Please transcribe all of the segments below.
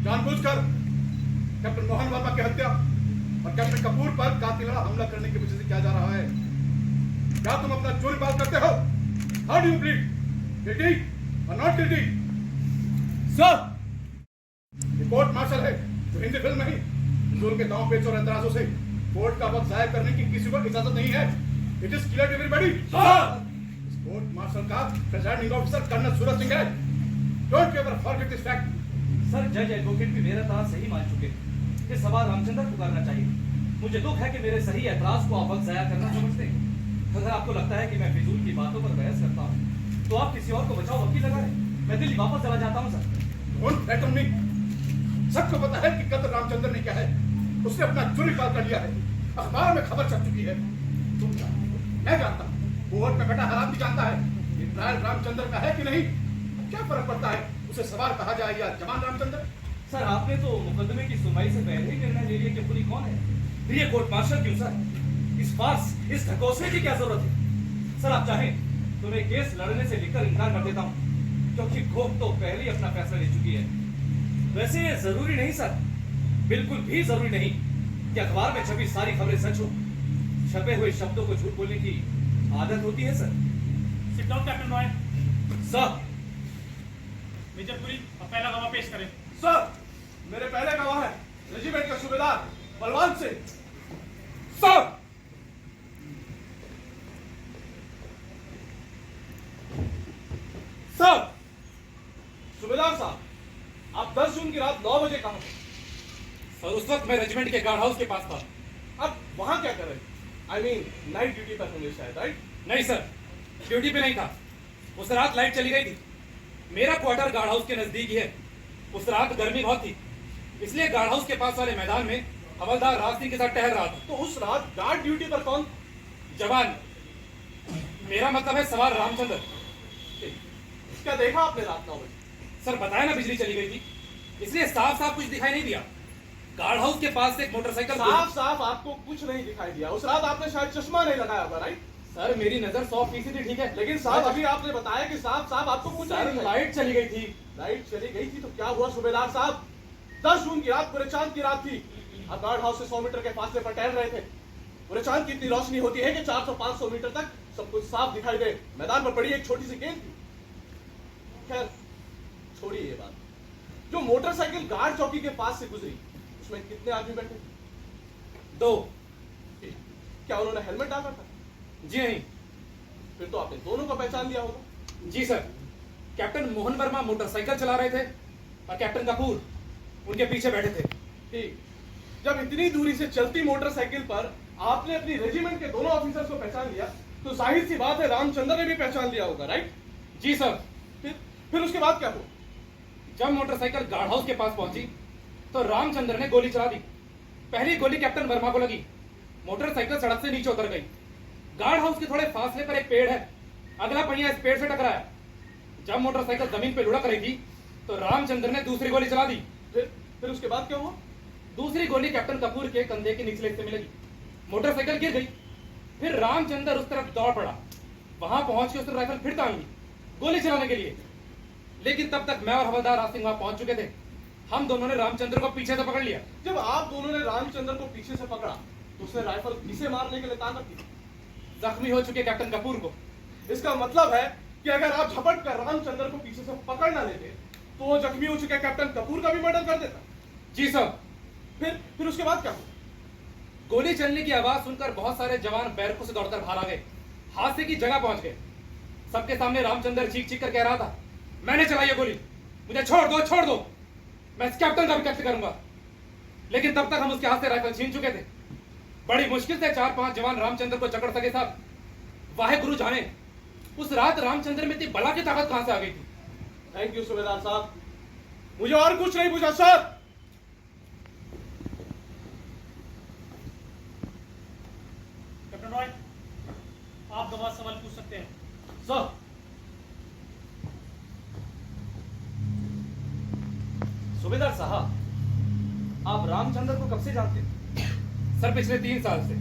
जानबूझकर कैप्टन मोहन वर्मा की हत्या और कैप्टन कपूर पर कातिलाना हमला करने की वजह से किया जा रहा है। क्या तुम अपना चोरी पाल करते हो? How do you plead? Guilty और नॉट गिल्टी? सर, ये कोर्ट मार्शल है जो हिंदी फिल्म नहीं, हुजूर के दांव पेच और एतराजों से कोर्ट का वक्त जाया करने की किसी को इजाजत नहीं है। It is clear to everybody. इस कोर्ट मार्शल का presiding officer colonel Suraj Singh है। Don't ever forget this fact. Sir, जज एडवोकेट भी मेरा एतराज सही मान चुके हैं। ये सवाल रामचंद्र को करना चाहिए। मुझे दुख है कि मेरे सही एतराज को आप वक्त जाया करना समझते हैं। अगर आपको लगता है कि मैं फिजूल की बातों पर बहस करता हूँ तो आप किसी और को बचाओ वकील लगा रहे। मैं दिल्ली वापस चला जाता हूँ सर। डोंट थ्रेटन मी। सबको पता है कि कत्ल रामचंद्र ने किया है। उसने अपना चोरी पाल कर लिया है। अखबार में खबर छप चुकी है। तुम जानते हो, मैं जानता हूँ, कोर्ट में बैठा हराम भी जानता है कि ट्रायल रामचंद्र का है कि नहीं। क्या फर्क पड़ता है उसे सवार कहा जाए या जवान रामचंद्र? सर, आपने तो मुकदमे की सुनवाई से पहले ही निर्णय ले लिया कि पुलिस कौन है। फिर ये कोर्ट मार्शल क्यों सर? इस फार्स, इस ढकोसले की क्या जरूरत है? सर, आप चाहें तो मैं केस लड़ने से लिखकर इनकार कर देता हूँ, क्योंकि कोर्ट तो पहले ही अपना फैसला ले चुकी है। वैसे ये जरूरी नहीं सर, बिल्कुल भी जरूरी नहीं कि अखबार में छपी सारी खबरें सच हो। छपे हुए शब्दों को झूठ बोलने की आदत होती है sir. Sit down captain Roy. Sir, major Puri, अब पहला गवाह पेश करें। सर, मेरे पहले गवाह है रेजिमेंट का सूबेदार बलवान सिंह। सर, सर, सूबेदार साहब, आप 10 जून की रात 9 बजे कहां थे? सर, उस वक्त मैं रेजिमेंट के गार्ड हाउस के पास था। अब वहां क्या कर रहे? आई मीन नाइट ड्यूटी पर होंगे शायद, राइट? नहीं सर, ड्यूटी पे नहीं था। उस रात लाइट चली गई थी। मेरा क्वार्टर गार्ड हाउस के नजदीक ही है। उस रात गर्मी बहुत थी, इसलिए गार्ड हाउस के पास वाले मैदान में हवलदार राज सिंह के साथ टहल रहा था। तो उस रात गार्ड ड्यूटी पर कौन? जवान, मेरा मतलब है सवार रामचंद्र। क्या देखा आपने रात 9 बजे? सर, बताया ना बिजली चली गई थी, इसलिए साफ साफ कुछ दिखाई नहीं दिया। गार्ड हाउस के पास से एक मोटरसाइकिल साफ साफ आपको कुछ नहीं दिखाई दिया। उस रात आपने शायद चश्मा नहीं लगाया होगा, राइट? सर, मेरी नजर 100% ठीक है, लेकिन साहब अभी आपने बताया कि साफ साफ आपको कुछ नहीं सर, दिखाई। लाइट चली गई थी। लाइट चली गई थी तो क्या हुआ सूबेदार साहब? 10 जून की रात पूरे चांद की रात थी। आप गार्ड हाउस से 100 मीटर के फासले पर टहल रहे थे। पूरे चांद की इतनी रोशनी होती है कि 400-500 मीटर तक सब कुछ साफ दिखाई दे। मैदान पर पड़ी एक छोटी सी गेंद थी। खैर, छोड़िए ये बात। जो मोटरसाइकिल गार्ड चौकी के पास से गुजरी, उसमें कितने आदमी बैठे? 2। क्या उन्होंने हेलमेट डाला था? जी नहीं। फिर तो आपने दोनों को पहचान लिया होगा। जी sir, captain Mohan Varma motorcycle चला रहे थे और कैप्टन कपूर उनके पीछे बैठे थे। ठीक, जब इतनी दूरी से चलती मोटरसाइकिल पर आपने अपनी रेजिमेंट के दोनों ऑफिसर्स को पहचान लिया, तो जाहिर सी बात है रामचंद्र ने भी पहचान लिया होगा, राइट? जी सर। फिर उसके बाद क्या हुआ? जब मोटरसाइकिल गार्ड हाउस के पास पहुंची तो रामचंद्र ने गोली चला दी। पहली गोली कैप्टन वर्मा को लगी, मोटरसाइकिल सड़क से नीचे उतर गई। गार्ड हाउस के थोड़े फासले पर एक पेड़ है, अगला पहिया इस पेड़ से टकराया। जब मोटरसाइकिल जमीन पर लुढ़क रही थी तो रामचंद्र ने दूसरी गोली चला दी। फिर उसके बाद क्या हुआ? दूसरी गोली कैप्टन कपूर के कंधे के निचले हिस्से में लगी, मोटरसाइकिल गिर गई। फिर रामचंद्र उस तरफ दौड़ पड़ा, वहां पहुंच के उसने राइफल फिर तान ली गोली चलाने के लिए। लेकिन तब तक मैं और हवलदार राज सिंह वहां पहुंच चुके थे। हम दोनों ने रामचंद्र को पीछे से पकड़ लिया। जब आप दोनों ने रामचंद्र को पीछे से पकड़ा तो उसने राइफल किसे मारने के लिए तान रखी? जख्मी हो चुके कैप्टन कपूर को। इसका मतलब है कि अगर आप झपट कर रामचंद्र को पीछे से पकड़ ना लेते तो वो जख्मी हो चुके कैप्टन कपूर का भी मर्डर कर देता। जी सर। फिर उसके बाद क्या हुआ? गोली चलने की आवाज सुनकर बहुत सारे जवान बैरकों से दौड़कर बाहर आ गए, हादसे की जगह पहुंच गए। सबके सामने रामचंद्र चीख चीख कर कह रहा था, मैंने चलाई है गोली, मुझे छोड़ दो, छोड़ दो, मैं इस कैप्टन का भी कत्ल करूंगा। लेकिन तब तक हम उसके हाथ से राइफल छीन चुके थे। बड़ी मुश्किल से 4-5 जवान रामचंद्र को जकड़ सके साहब। वाहे गुरु जाने उस रात रामचंद्र में इतनी बला की ताकत कहां से आ गई थी। थैंक यू सूबेदार साहब, मुझे और कुछ नहीं पूछा सर। कैप्टन रॉय, आप गवाह सवाल पूछ सकते हैं। सर, सूबेदार साहब, आप रामचंद्र को कब से जानते हैं? सर, पिछले 3 साल से।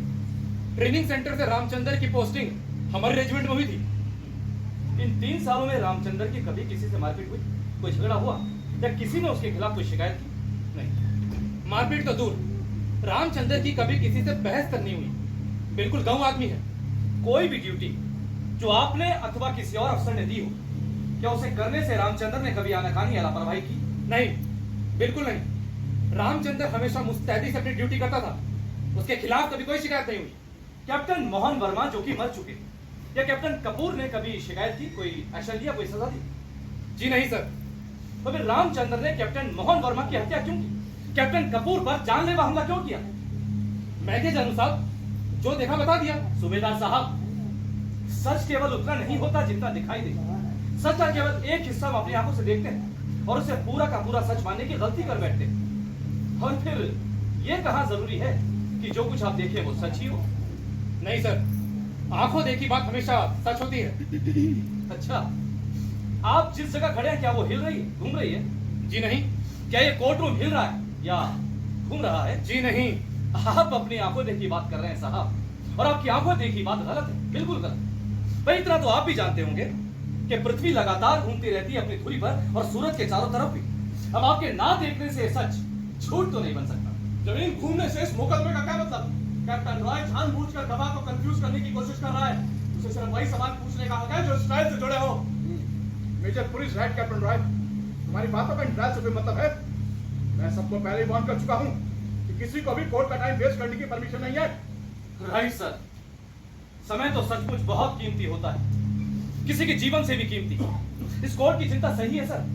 ट्रेनिंग सेंटर से रामचंद्र की पोस्टिंग हमारे रेजिमेंट में हुई थी। इन 3 सालों में रामचंद्र की कभी किसी से मारपीट हुई, कोई झगड़ा हुआ या किसी ने उसके खिलाफ कोई शिकायत की? नहीं, मारपीट तो दूर, रामचंद्र की कभी किसी से बहस तक नहीं हुई। बिल्कुल गांव आदमी है। कोई भी ड्यूटी जो आपने अथवा किसी और अफसर ने दी हो, क्या उसे करने से रामचंद्र ने कभी आनाकानी या लापरवाही की? नहीं, बिल्कुल नहीं। रामचंद्र हमेशा मुस्तैदी से अपनी ड्यूटी करता था। उसके खिलाफ कभी कोई शिकायत नहीं हुई। कैप्टन मोहन वर्मा जो कि मर चुके, या कैप्टन कपूर ने कभी शिकायत की, कोई एक्शन लिया, कोई सजा दी? जी नहीं सर। तो फिर रामचंद्र ने कैप्टन मोहन वर्मा की हत्या क्यों की? कैप्टन कपूर पर जानलेवा हमला क्यों किया? मैं क्या जानूं साहब, जो देखा बता दिया। सूबेदार साहब, सच केवल उतना नहीं होता जितना दिखाई देता। सच का केवल एक हिस्सा हम अपनी आंखों से देखते हैं और उसे पूरा का पूरा सच मानने की गलती कर बैठते हैं। और फिर यह कहां जरूरी है कि जो कुछ आप देखें वो सच ही हो? नहीं सर, आंखों देखी बात हमेशा सच होती है। अच्छा, आप जिस जगह खड़े हैं क्या वो हिल रही है, घूम रही है? जी नहीं। क्या ये कोर्ट रूम हिल रहा है या घूम रहा है? जी नहीं। आप अपनी आंखों देखी बात कर रहे हैं साहब, और आपकी आंखों देखी बात गलत है, बिल्कुल गलत। भाई इतना तो आप भी जानते होंगे कि पृथ्वी लगातार घूमती रहती है अपनी धुरी पर और सूरज के चारों तरफ भी। अब आपके ना देखने से सच झूठ तो नहीं बन सकता। जमीन घूमने से इस मुकदमे का क्या मतलब? कैप्टन रॉय जानबूझकर गवाह को कंफ्यूज करने की कोशिश कर रहा है। उसे सिर्फ वही सवाल पूछने का हक है जो इस ट्रायल से जुड़े हो। Major police right captain Roy, तुम्हारी बातों का इन ट्रायल से कोई मतलब है? मैं सबको पहले ही वार्न कर चुका हूं कि किसी को भी कोर्ट का टाइम वेस्ट करने की परमिशन नहीं है। राइट सर, समय तो सचमुच बहुत कीमती होता है, किसी के जीवन से भी कीमती। इस कोर्ट की चिंता सही है सर,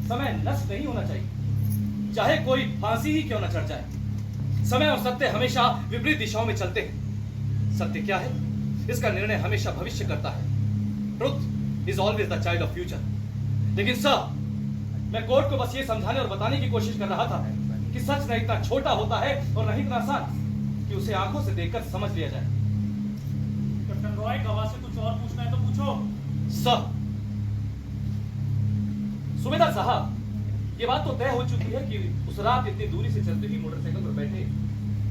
समय नष्ट नहीं होना चाहिए, चाहे कोई फांसी ही क्यों न चढ़ जाए। समय और सत्य हमेशा विपरीत दिशाओं में चलते हैं। सत्य क्या है, इसका निर्णय हमेशा भविष्य करता है। Truth is always the child of future. लेकिन सर, मैं कोर्ट को बस ये समझाने और बताने की कोशिश कर रहा था कि सच न इतना छोटा होता है और न इतना आसान कि उसे आंखों से देखकर समझ लिया जाए। कैप्टन रॉय, गवाह से कुछ और पूछना है तो पूछो। सर, सूबेदार साहब, ये बात तो तय हो चुकी है कि उस रात इतनी दूरी से चलती हुई मोटरसाइकिल पर बैठे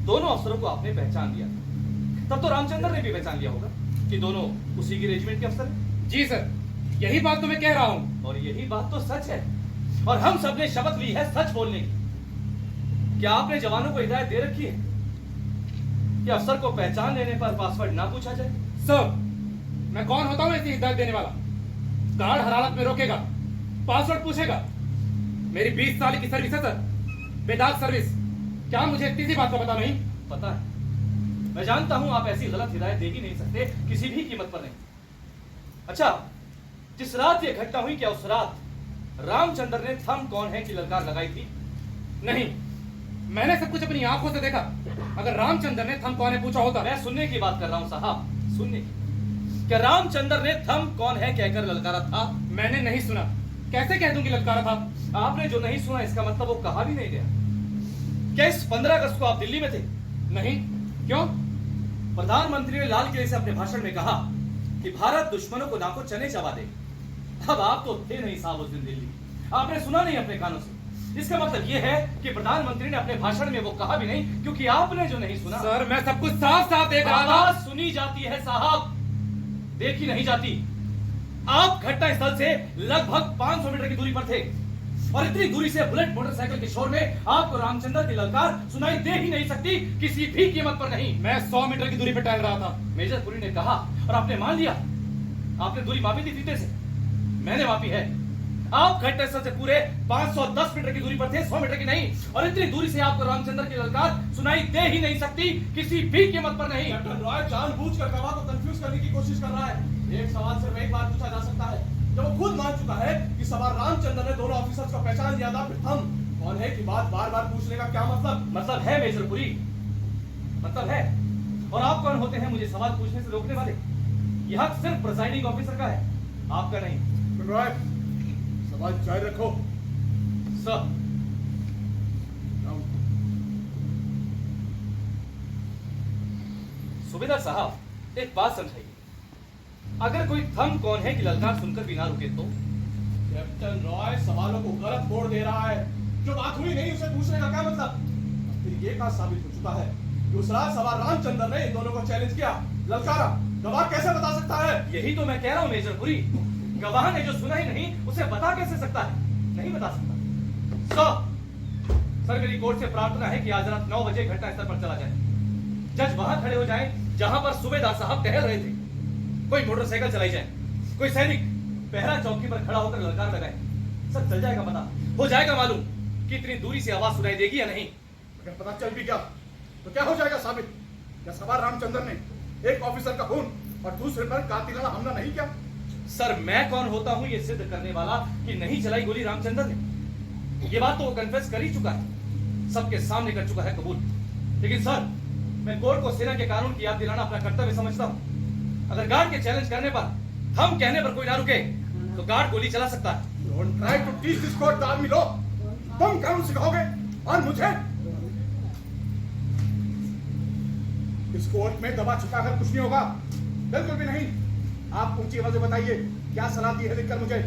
दोनों अफसरों को आपने पहचान लिया। तब तो रामचंद्र ने भी पहचान लिया होगा कि दोनों उसी की रेजिमेंट के अफसर हैं। जी सर, यही बात तो मैं कह रहा हूं। और यही बात तो सच है, और हम सब ने शपथ ली है सच बोलने की। क्या आपने जवानों को हिदायत दे रखी है कि अफसर को पहचान लेने पर पासवर्ड ना पूछा जाए? सर, मैं कौन होता हूं ऐसी हिदायत देने वाला? गार्ड हर हालत में रोकेगा, पासवर्ड पूछेगा। मेरी 20 साल की सर्विस है सर, बेदाग सर्विस। क्या मुझे इतनी सी बात का पता नहीं? पता है, मैं जानता हूं आप ऐसी गलत हिदायत दे ही नहीं सकते, किसी भी कीमत पर नहीं। अच्छा, जिस रात ये घटना हुई, क्या उस रात रामचंद्र ने थम कौन है की ललकार लगाई थी? नहीं, मैंने सब कुछ अपनी आंखों से देखा। अगर रामचंद्र ने थम कौन है पूछा होता। मैं सुनने की बात कर रहा हूं साहब, सुनने की। क्या रामचंद्र ने थम कौन है कहकर ललकारा था? मैंने नहीं सुना, कैसे कह दूं कि ललकारा था? आपने जो नहीं सुना इसका मतलब वो कहा भी नहीं गया। क्या इस 15 अगस्त को आप दिल्ली में थे? नहीं। क्यों? प्रधानमंत्री ने लाल किले से अपने भाषण में कहा कि भारत दुश्मनों को नाको चने चबा दे। अब आप तो थे नहीं साहब उस दिन दिल्ली, आपने सुना नहीं अपने कानों से। इसका मतलब यह है कि प्रधानमंत्री ने अपने भाषण में वो कहा भी नहीं क्योंकि आपने जो नहीं सुना। सर, मैं सब कुछ साफ साफ देख रहा था। आवाज सुनी जाती है साहब, देखी नहीं जाती। आप घटना स्थल से लगभग 500 मीटर की दूरी पर थे और इतनी दूरी से बुलेट मोटरसाइकिल के शोर में आपको रामचंद्र की ललकार सुनाई दे ही नहीं सकती, किसी भी कीमत पर नहीं। मैं 100 मीटर की दूरी पर टहल रहा था। मेजर पुरी ने कहा और आपने मान लिया। आपने दूरी मापी थी फीते से, मैंने मापी है। आप घटना स्थल से पूरे 510 मीटर की दूरी पर थे, 100 मीटर की नहीं। और इतनी दूरी से आपको रामचंद्र की ललकार सुनाई दे ही नहीं सकती, किसी भी कीमत पर नहीं। कैप्टन रॉय जानबूझकर गवाह को कंफ्यूज करने की कोशिश कर रहा है। एक सवाल सिर्फ एक बार पूछा जा सकता है, जब वो खुद मान चुका है कि सवार रामचंद्र ने दोनों ऑफिसर्स को पहचान लिया था, फिर हम कौन है की बात बार बार पूछने का क्या मतलब? मतलब है मेजर पुरी, मतलब है। और आप कौन होते हैं मुझे सवाल पूछने से रोकने वाले? यह हक सिर्फ प्रिसाइडिंग ऑफिसर का है, आपका नहीं। कैप्टन रॉय, सवाल जारी रखो। सर, सूबेदार साहब, एक बात समझाइए, अगर कोई थम कौन है कि ललकार सुनकर भी ना रुके तो? कैप्टन रॉय सवालों को गलत मोड़ दे रहा है। जो बात हुई नहीं उसे पूछने का क्या मतलब? फिर ये बात साबित हो चुका है कि उस रात सवार रामचंद्र ने इन दोनों को चैलेंज किया, ललकारा। गवाह कैसे बता सकता है? यही तो मैं कह रहा हूं मेजर पुरी, गवाह ने जो सुना ही नहीं उसे बता कैसे सकता है? नहीं बता सकता। सर मेरी कोर्ट से प्रार्थना है कि आज रात 9 बजे घटनास्थल पर चला जाए। जज वहां खड़े हो जाएं जहां पर सूबेदार साहब टहल रहे थे। कोई मोटरसाइकिल चलाई जाए, कोई सैनिक पहरा चौकी पर खड़ा होकर ललकार लगाए। सर चल जाएगा पता, हो जाएगा मालूम कि इतनी दूरी से आवाज सुनाई देगी या नहीं। अगर पता चल भी गया तो क्या हो जाएगा साबित? क्या सवार रामचंद्र ने एक ऑफिसर का खून और दूसरे पर कातिलाना हमला नहीं किया? सर मैं कौन होता हूं ये सिद्ध करने वाला कि नहीं चलाई गोली रामचंद्र ने? ये बात तो वो कन्फेस कर ही चुका है, सबके सामने कर चुका है कबूल। लेकिन सर मैं कोर्ट को सेना के कानून की याद दिलाना अपना कर्तव्य समझता हूं। अगर गार्ड के चैलेंज करने पर, हम कहने पर कोई ना रुके तो गार्ड गोली चला सकता है। Don't try to teach this court the army law. तुम कानून सिखाओगे और मुझे? इस कोर्ट में दबा छुपाकर कुछ नहीं होगा, बिल्कुल भी नहीं। आप ऊंची आवाज से बताइए क्या सलाह दी है लिखकर मुझे।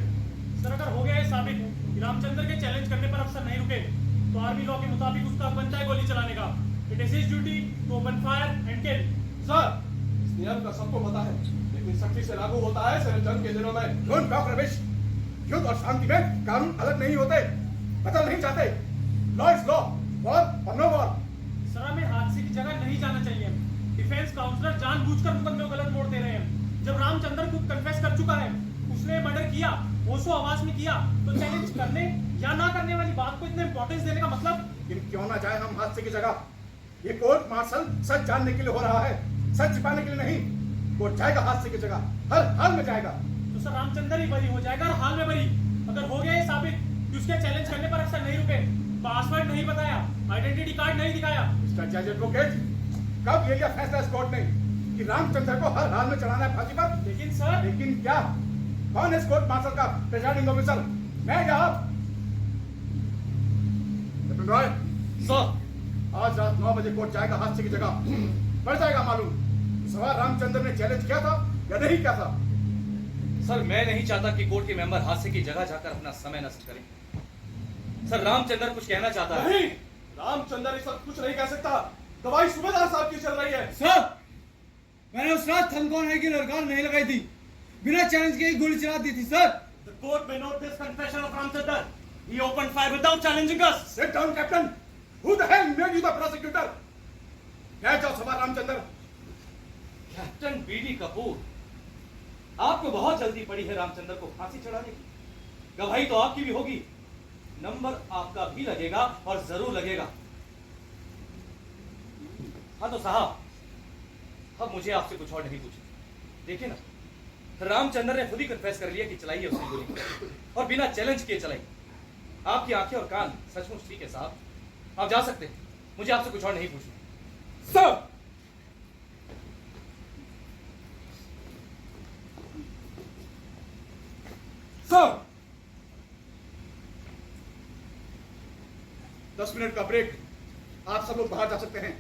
सर अगर हो गया है साबित कि रामचंद्र के चैलेंज करने पर अफसर नहीं रुके तो आर्मी लॉ के मुताबिक उसका हक बनता है गोली चलाने का। It is his duty to open fire and kill. Sir इस नियम का सबको पता है, लेकिन सख्ती से लागू होता है सिर्फ जंग के दिनों में। डोंट टॉक रविश। युद्ध और शांति में कानून अलग नहीं होते, बदल नहीं जाते। लॉ इज लॉ, वॉर और नो वॉर। सर हमें हादसे की जगह नहीं जाना चाहिए। डिफेंस काउंसलर जानबूझकर मुकदमे को गलत मोड़ दे रहे हैं। जब रामचंद्र खुद कन्फेस कर चुका है, उसने मर्डर किया, होशो आवाज में किया, तो चैलेंज करने या ना करने वाली बात को इतने इंपॉर्टेंस देने का मतलब? लेकिन क्यों ना जाए हम हादसे की जगह? ये कोर्ट मार्शल सच जानने के लिए हो रहा है, सच छिपाने के लिए नहीं। कोर्ट जाएगा हादसे की जगह, हर हाल में जाएगा। तो सर रामचंद्र ही बरी हो जाएगा और हाल में बरी। अगर हो गया ये साबित कि उसके चैलेंज करने पर अफसर नहीं रुके, पासवर्ड नहीं बताया, आइडेंटिटी कार्ड नहीं दिखाया। मिस्टर जज एडवोकेट, कब ये लिया फैसला इस कोर्ट ने कि रामचंद्र को हर हाल में चढ़ाना है फांसी पर? लेकिन सर लेकिन क्या? कौन है इस कोर्ट मार्शल का प्रिजाइडिंग ऑफिसर? मैं या आप? कैप्टन रॉय, सर आज रात 9 बजे कोर्ट जाएगा हादसे की जगह। पड़ जाएगा मालूम सवाल रामचंद्र ने चैलेंज किया था या नहीं किया था। सर मैं नहीं चाहता कि कोर्ट के मेंबर हादसे की जगह जाकर अपना समय नष्ट करें। सर रामचंद्र कुछ कहना चाहता है। नहीं, रामचंद्र इस वक्त कुछ नहीं कह सकता। दवाई सूबेदार साहब की चल रही है। सर मैंने उस रात थमकौन है कि लड़का नहीं लगाई थी, बिना चैलेंज के ही गोली चला दी थी sir. The court may note this confession of Ramchandra. He opened fire without challenging us. Sit down, Captain. Who the hell made you the prosecutor? क्या जाओ सवाल रामचंद्र। कैप्टन बीडी कपूर, आपको बहुत जल्दी पड़ी है रामचंद्र को फांसी चढ़ाने की। गवाही तो आपकी भी होगी, नंबर आपका भी लगेगा और जरूर लगेगा। हाँ तो साहब, अब मुझे आपसे कुछ और नहीं पूछना। देखिए ना, रामचंद्र ने खुद ही कन्फेस कर लिया कि चलाई है उसने गोली, और बिना चैलेंज किए चलाई। आपकी आंखें और कान सचमुच ठीक है साहब, आप जा सकते हैं। मुझे आपसे कुछ और नहीं पूछना। सर सर 10 मिनट का ब्रेक, आप सब लोग बाहर जा सकते हैं।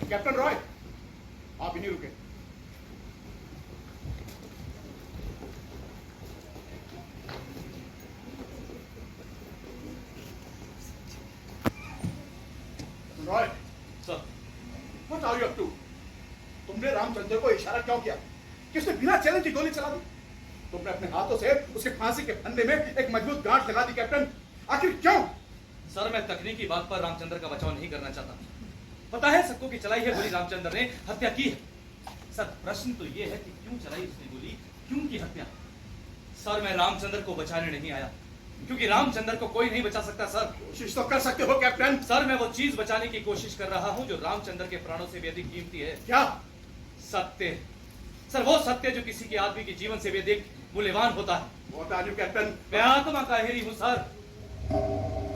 कैप्टन रॉय, आप इन्हीं रुके। Roy, sir what are you up to? तुमने रामचंद्र को इशारा क्यों किया कि उसने बिना चैलेंज की गोली चला दी? तुमने अपने हाथों से उसके फांसी के फंदे में एक मजबूत गांठ लगा दी। कैप्टन आखिर क्यों? सर मैं तकनीकी बात पर रामचंद्र का बचाव नहीं करना चाहता। पता है सबको कि चलाई है गोली रामचंद्र ने, हत्या की है। सर प्रश्न तो ये है कि क्यों चलाई उसने गोली, क्यों की हत्या? सर मैं रामचंद्र को बचाने नहीं आया, क्योंकि रामचंद्र को कोई नहीं बचा सकता। सर कोशिश तो कर सकते हो कैप्टन। सर मैं वो चीज बचाने की कोशिश कर रहा हूं जो रामचंद्र के प्राणों से भी अधिक कीमती है। क्या? सत्य। सर वो सत्य जो किसी के आदमी के जीवन से भी अधिक मूल्यवान होता है। What are you captain? मैं आत्मा का हेरी हूं sir,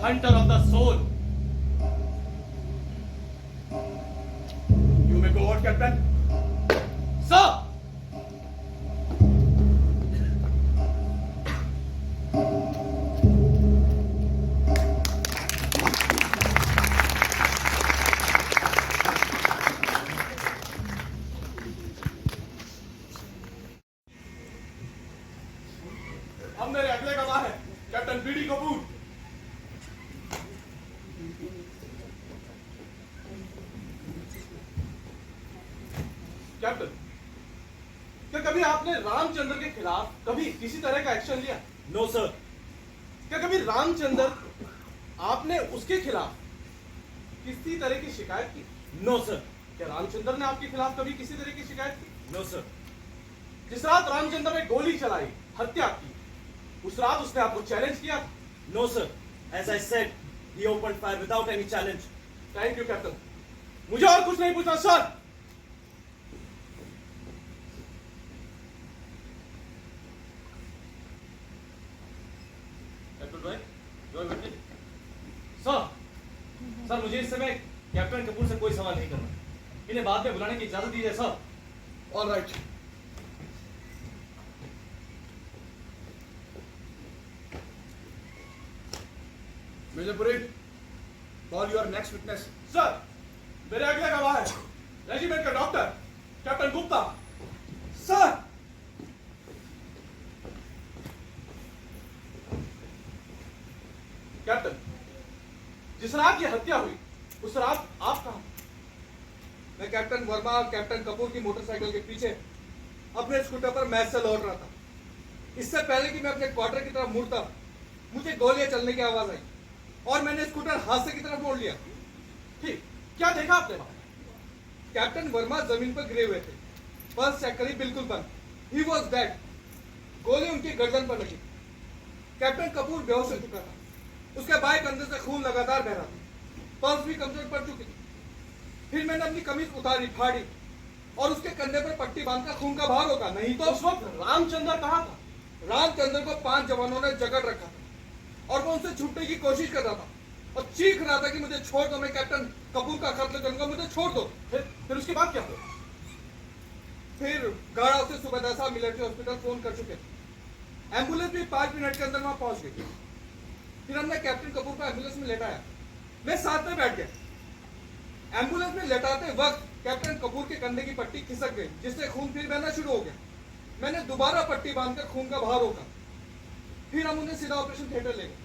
hunter of the soul. You may go on captain. Sir अब मेरे अगले गवाह है कैप्टन बीडी कपूर। कैप्टन, क्या कभी आपने रामचंद्र के खिलाफ कभी किसी तरह का एक्शन लिया? No sir. क्या कभी रामचंद्र आपने उसके खिलाफ किसी तरह की शिकायत की? नो सर, क्या रामचंद्र ने आपके खिलाफ कभी किसी तरह की शिकायत की? No sir. जिस रात रामचंद्र ने गोली चलाई, हत्या की, उस रात उसने आपको चैलेंज किया था? No sir, as I said, he open fire without any challenge. Thank you captain, मुझे और कुछ नहीं पूछना sir. Captain Roy, you are witness. Sir, sir मुझे इस समय कैप्टन कपूर से कोई सवाल नहीं करना। इन्हें बाद में बुलाने की इजाजत दीजिए sir. All right. Major Puri, call your next witness. Sir, मेरे अगले गवाह है रेजिमेंट का doctor captain Gupta. Sir, captain, जिस रात ये हत्या हुई उस रात आप कहां? मैं कैप्टन वर्मा और कैप्टन कपूर की मोटरसाइकिल के पीछे अपने स्कूटर पर मैच से लौट रहा था। इससे पहले कि मैं अपने क्वार्टर की तरफ मुड़ता, मुझे गोलियां चलने की आवाज आई और मैंने स्कूटर हादसे की तरफ मोड़ लिया। ठीक, क्या देखा आपने वहां? कैप्टन वर्मा जमीन पर गिरे हुए थे, पल्स चेक करी, बिल्कुल बंद। He was dead. गोली उनकी गर्दन पर लगी। कैप्टन कपूर बेहोश हो चुका था, उसके बाएं कंधे से खून लगातार बह रहा था, पल्स भी कमजोर पड़ चुकी थी। फिर मैंने अपनी कमीज उतारी, फाड़ी और उसके कंधे पर पट्टी बांधकर खून का बाहर होगा, नहीं तो उस वक्त रामचंद्र कहां था? रामचंद्र को 5 जवानों ने जकड़ रखा था और वो उनसे छूटने की कोशिश कर रहा था और चीख रहा था कि मुझे छोड़ दो, मैं कैप्टन कपूर का खत्म करूंगा, मुझे छोड़ दो। फिर उसके बाद क्या हुआ? फिर गाड़ा से सुबह साहब मिलिट्री हॉस्पिटल फोन कर चुके थे। एम्बुलेंस भी 5 मिनट के अंदर वहां पहुंच गई। फिर हमने कैप्टन कपूर को एम्बुलेंस में लेटाया, मैं साथ में बैठ गया। एम्बुलेंस में लेटाते वक्त कैप्टन कपूर के कंधे की पट्टी खिसक गई, जिससे खून फिर बहना शुरू हो गया। मैंने दोबारा पट्टी बांधकर खून का बाहर रोका। फिर हम उन्हें सीधा ऑपरेशन थिएटर ले गए।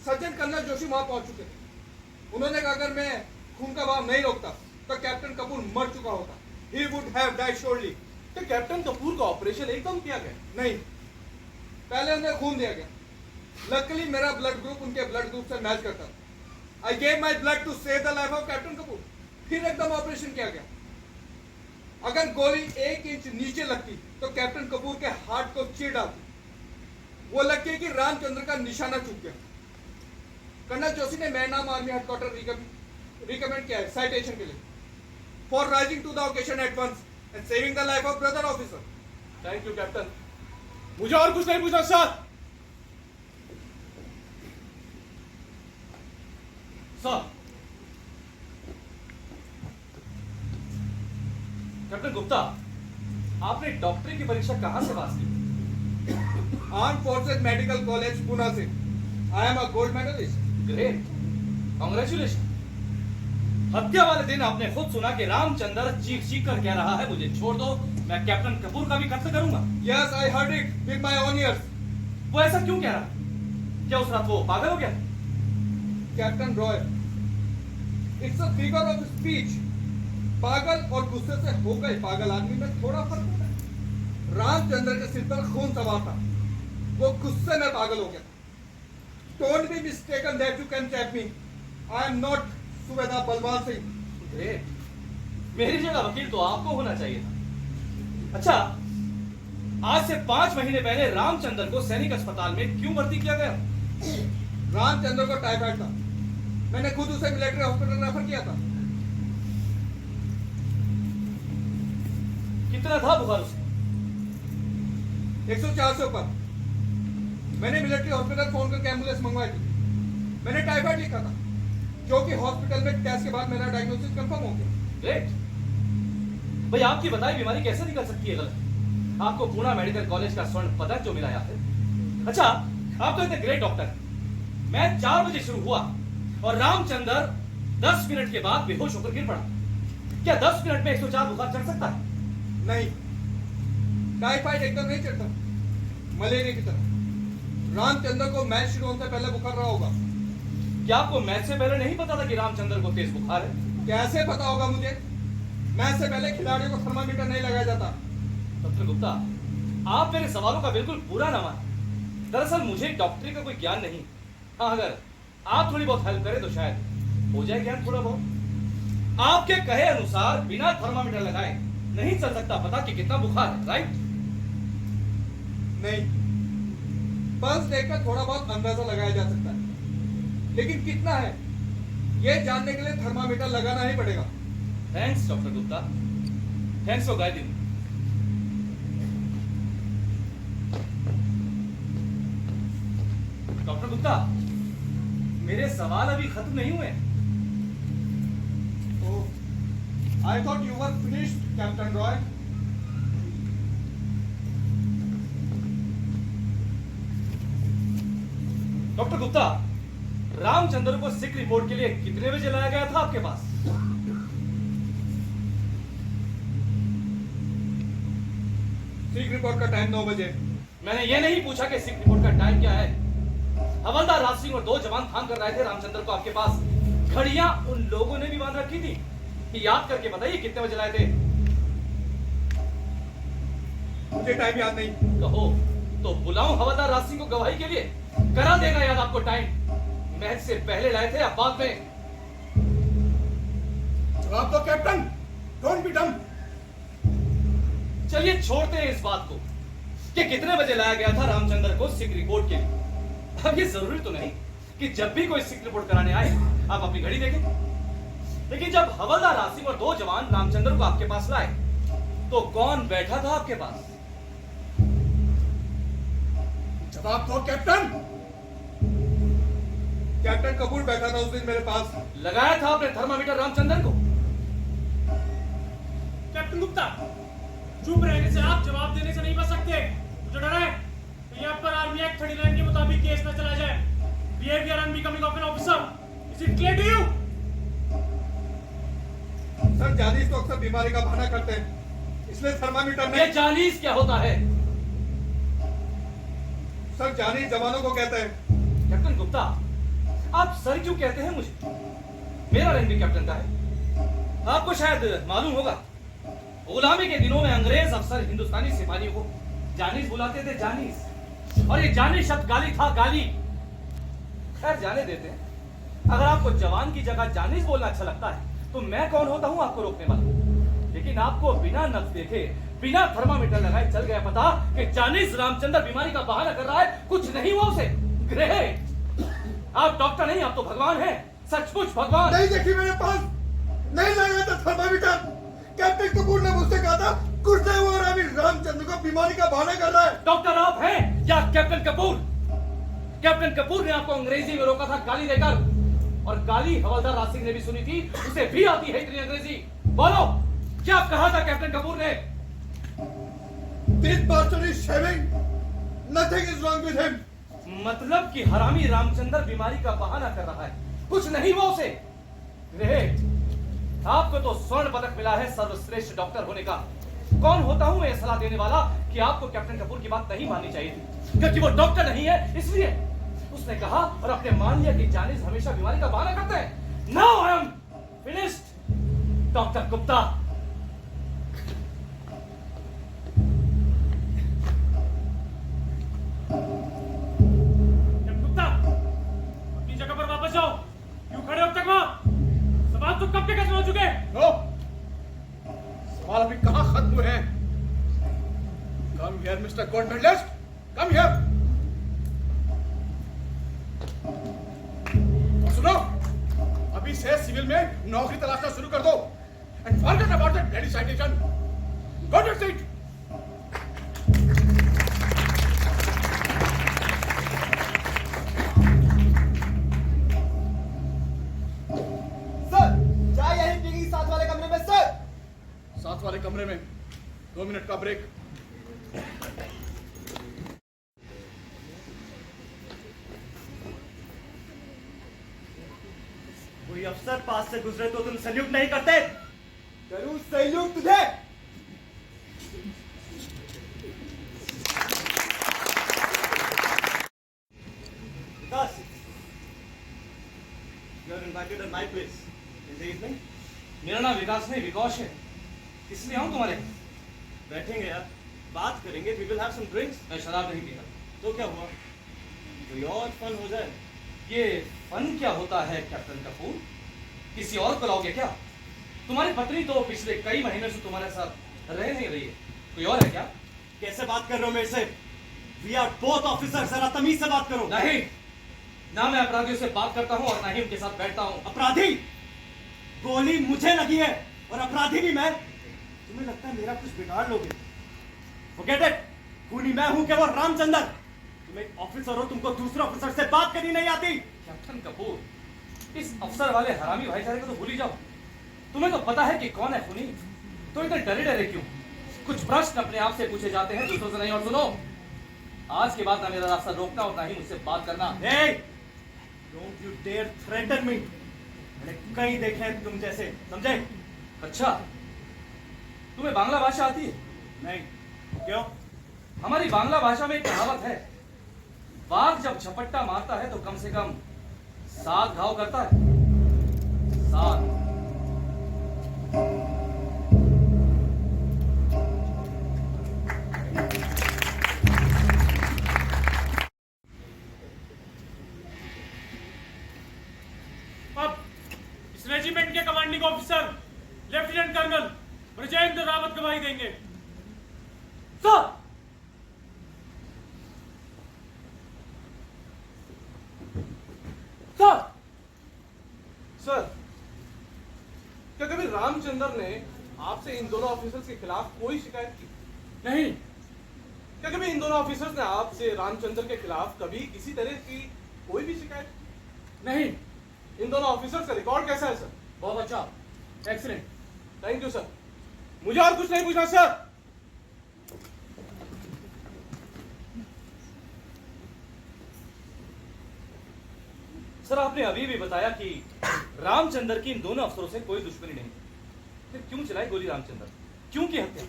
सर्जन कर्नल जोशी वहां पहुंच चुके थे। उन्होंने कहा अगर मैं खून का बहाव नहीं रोकता तो कैप्टन कपूर मर चुका होता। He would have died surely। तो कैप्टन कपूर का ऑपरेशन एकदम किया गया? नहीं, पहले उन्हें खून दिया गया। लकीली मेरा ब्लड ग्रुप उनके ब्लड ग्रुप से मैच करता था। I gave my blood to save the life of captain Kapoor. फिर एकदम ऑपरेशन किया गया। अगर गोली 1 इंच नीचे लगती तो कैप्टन कपूर के हार्ट को चीर डालती। वो लग कि रामचंद्र का निशाना चूक गया। कर्नल जोशी ने मेरा नाम आर्मी हेडक्वार्टर रिकमेंड किया है साइटेशन के लिए, for rising to the occasion at once and saving the life of brother officer. Thank you captain, मुझे और कुछ नहीं पूछना सर। सर, कैप्टन गुप्ता, आपने डॉक्टरी की परीक्षा कहां से पास की? Arm forces medical college Pune से। I am a gold medalist. Great, congratulation. हत्या वाले दिन आपने खुद सुना कि रामचंद्र चीख चीख कर कह रहा है मुझे छोड़ दो, मैं कैप्टन कपूर का भी कत्ल करूंगा। Yes, I heard it with my own years. वो ऐसा क्यों कह रहा? क्या उस रात वो पागल हो गया? Captain Roy, it's a figure of speech. पागल और गुस्से से हो गए पागल आदमी में थोड़ा फर्क होता है। रामचंद्र के सिर पर खून सवार था, वो गुस्से में पागल हो गया। Don't be mistaken that you can cheat me. I am not Subedar Balwan Singh. Great, मेरी जगह वकील तो आपको होना चाहिए था। अच्छा, आज से 5 महीने पहले रामचंद्र को सैनिक अस्पताल में क्यों भर्ती किया गया? रामचंद्र को टाइफाइड था, मैंने खुद उसे मिलिट्री हॉस्पिटल रेफर किया था। कितना था बुखार उसे? 104 से ऊपर। मैंने मिलिट्री हॉस्पिटल फोन करके एम्बुलेंस मंगवाई थी। मैंने टाइफाइड लिखा था, जो कि हॉस्पिटल में टेस्ट के बाद मेरा डायग्नोसिस कंफर्म हो गया। ग्रेट। भाई आपकी बताई बीमारी कैसे निकल सकती है गलत? आपको पुणे मेडिकल कॉलेज का स्वर्ण पदक जो मिला या फिर? अच्छा, आप तो इतने ग्रेट डॉक्टर हैं। मैच 4 बजे शुरू हुआ और रामचंद्र 10 मिनट के बाद बेहोश होकर गिर पड़ा। क्या 10 मिनट में 104 बुखार चढ़ सकता है? नहीं, टाइफाइड एकदम नहीं चढ़ता, मलेरिया की तरह। रामचंद्र को मैच शुरू होने से पहले बुखार रहा होगा। क्या आपको मैच से पहले नहीं पता था कि रामचंद्र को तेज बुखार है? कैसे पता होगा मुझे? मैच से पहले खिलाड़ियों को थर्मामीटर नहीं लगाया जाता। डॉक्टर गुप्ता, आप मेरे सवालों का बिल्कुल पूरा ना माने। दरअसल मुझे डॉक्टरी का कोई ज्ञान नहीं। हाँ, अगर आप थोड़ी बहुत हेल्प करें तो शायद हो जाए ज्ञान थोड़ा बहुत। आपके कहे अनुसार बिना थर्मामीटर लगाए नहीं चल सकता पता कि कितना बुखार है, राइट? नहीं, पल्स देखकर थोड़ा बहुत अंदाजा लगाया जा सकता है, लेकिन कितना है यह जानने के लिए थर्मामीटर लगाना ही पड़ेगा। Thanks doctor Gupta, thanks for guiding. Doctor Gupta, मेरे सवाल अभी खत्म नहीं हुए। I thought you were finished captain Roy. Doctor Gupta, Ramchandra को सिक रिपोर्ट के लिए कितने बजे लाया गया था आपके पास? सिक रिपोर्ट का टाइम 9 बजे। मैंने ये नहीं पूछा कि सिक रिपोर्ट का टाइम क्या है। हवलदार राज सिंह और 2 जवान थाम कर रहे थे रामचंद्र को आपके पास। घड़ियां उन लोगों ने भी बांध रखी थी। कि याद करके बताइए कितने बजे लाए थे? मुझे टाइम याद नहीं। कहो तो बुलाऊं हवलदार राज सिंह को गवाही के लिए? करा देगा याद आपको टाइम। मैच से पहले लाए थे या बाद में? जवाब दो कैप्टन, डोंट बी डम। चलिए छोड़ते हैं इस बात को कि कितने बजे लाया गया था रामचंद्र को सिक रिपोर्ट के लिए। अब ये जरूरी तो नहीं कि जब भी कोई सिक रिपोर्ट कराने आए आप अपनी घड़ी देखें। लेकिन जब हवलदार राज सिंह और 2 जवान रामचंद्र को आपके पास लाए तो कौन बैठा था आपके पास? जवाब दो कैप्टन। कैप्टन कपूर बैठा था उस दिन मेरे पास। लगाया था आपने थर्मामीटर रामचंद्र को? कैप्टन गुप्ता, चुप रहने से आप जवाब देने से नहीं बच सकते। मुझे डर है कहीं आप पर आर्मी एक्ट 39 के मुताबिक केस न चला जाए। Behaviour unbecoming of an officer, is it clear to you? Sir, जानीज तो अक्सर बीमारी का बहाना करते हैं, इसलिए थर्मामीटर ये नहीं। जानीज क्या होता है? सर, जानीज जवानों को कहते हैं। कैप्टन गुप्ता, आप सर क्यों कहते हैं मुझे? मेरा रैंक भी कैप्टन का है। आपको शायद मालूम होगा, गुलामी के दिनों में अंग्रेज अफसर हिंदुस्तानी सिपाहियों को जानीज बुलाते थे, जानीज। और ये जानीज शब्द गाली था, गाली। खैर जाने देते हैं। अगर आपको जवान की जगह जानीज बोलना अच्छा लगता है तो मैं कौन होता हूं आपको रोकने वाला? लेकिन आपको बिना नब्ज देखे, बिना थर्मामीटर लगाए चल गया पता कि जानीज रामचंद्र बीमारी का बहाना कर रहा है। कुछ नहीं हुआ उसे। ग्रेट! आप डॉक्टर नहीं, आप तो भगवान हैं, सचमुच भगवान। नहीं देखी मेरे पास, नहीं लगाया था थर्मामीटर। कैप्टन कपूर ने मुझसे कहा था गुर्दे हुआ अभी रामचंद्र को बीमारी का बहाना कर रहा है। डॉक्टर आप हैं या कैप्टन कपूर? कैप्टन कपूर ने आपको अंग्रेजी में रोका था गाली देकर, और गाली हवलदार राज सिंह ने भी सुनी थी। उसे भी आती है इतनी अंग्रेजी। बोलो, क्या कहा था कैप्टन कपूर ने? This bastard is shaving. Nothing is wrong with him. मतलब कि हरामी रामचंद्र बीमारी का बहाना कर रहा है, कुछ नहीं हुआ उसे। ग्रेट! आपको तो स्वर्ण पदक मिला है सर्वश्रेष्ठ डॉक्टर होने का। कौन होता हूं मैं ये सलाह देने वाला कि आपको कैप्टन कपूर की बात नहीं माननी चाहिए थी, क्योंकि वो डॉक्टर नहीं है इसलिए। उसने कहा और अपने मान लिया कि जानीज हमेशा बीमारी का बहाना करते हैं। Now I am finished, doctor Gupta. Gupta, अपनी जगह पर वापस जाओ। क्यों खड़े हो तक वहां? सवाल तो कब के खत्म हो चुके? नो, सवाल अभी कहां खत्म हुए हैं? Come here, Mr. Gold Medalist. Come here. और सुनो, अभी से सिविल में नौकरी तलाशना शुरू कर दो। And forget about that bloody citation. Go to your seat. Sir, चाय यहीं पीगी साथ वाले कमरे में सर। साथ वाले कमरे में 2 मिनट का ब्रेक। कोई अफसर पास से गुजरे तो तुम सैल्यूट नहीं करते? करूं सैल्यूट तुझे? विकास, you are invited at my place in the evening. मेरा नाम विकास नहीं विकास है, इसलिए आऊं तुम्हारे। बैठेंगे यार, बात करेंगे। We will have some drinks. मैं शराब नहीं पीता। तो क्या हुआ? कोई और फन हो जाए। ये फन क्या होता है कैप्टन कपूर? किसी और को लाओगे क्या? तुम्हारी पत्नी तो पिछले कई महीने से तुम्हारे साथ रह नहीं रही है, कोई और है क्या? कैसे बात कर रहे हो मेरे से? वी आर बोथ ऑफिसर, जरा तमीज से बात करो। नहीं, ना मैं अपराधियों से बात करता हूँ और ना ही उनके साथ बैठता हूँ। अपराधी? गोली मुझे लगी है और अपराधी भी मैं। तुम्हें लगता है मेरा कुछ बिगाड़ लोगे? Forget it. खूनी मैं हूं केवल रामचंद्र। तुम एक ऑफिसर हो, तुमको दूसरे ऑफिसर से बात करनी नहीं आती। कैप्टन कपूर, इस अफसर वाले हरामी भाईचारे को तो भूल ही जाओ। तुम्हें तो पता है कि कौन है खूनी, तो इतने डरे डरे क्यों? कुछ प्रश्न अपने आप से पूछे जाते हैं, दूसरों से नहीं। और सुनो, आज के बाद ना मेरा रास्ता रोकना और ना ही मुझसे बात करना। Don't you dare threaten me. मैंने कहीं देखे हैं तुम जैसे, समझे? अच्छा, तुम्हें बांग्ला भाषा आती है? नहीं। क्यों? हमारी बांग्ला भाषा में एक कहावत है, बाघ जब झपट्टा मारता है तो कम से कम 7 घाव करता है। 7। अब इस रेजिमेंट के commanding officer lieutenant colonel Brajendra Rawat गवाही देंगे। सर! सर! सर, क्या कभी रामचंद्र ने आपसे इन दोनों ऑफिसर्स के खिलाफ कोई शिकायत की? नहीं। क्या कभी इन दोनों ऑफिसर्स ने आपसे रामचंद्र के खिलाफ कभी किसी तरह की कोई भी शिकायत? नहीं। इन दोनों ऑफिसर्स का रिकॉर्ड कैसा है सर? बहुत अच्छा, एक्सीलेंट। Thank you sir. मुझे और कुछ नहीं पूछना सर। सर, आपने अभी भी बताया कि रामचंद्र की इन दोनों अफसरों से कोई दुश्मनी नहीं, फिर क्यों चलाई गोली रामचंद्र? क्यों की हत्या?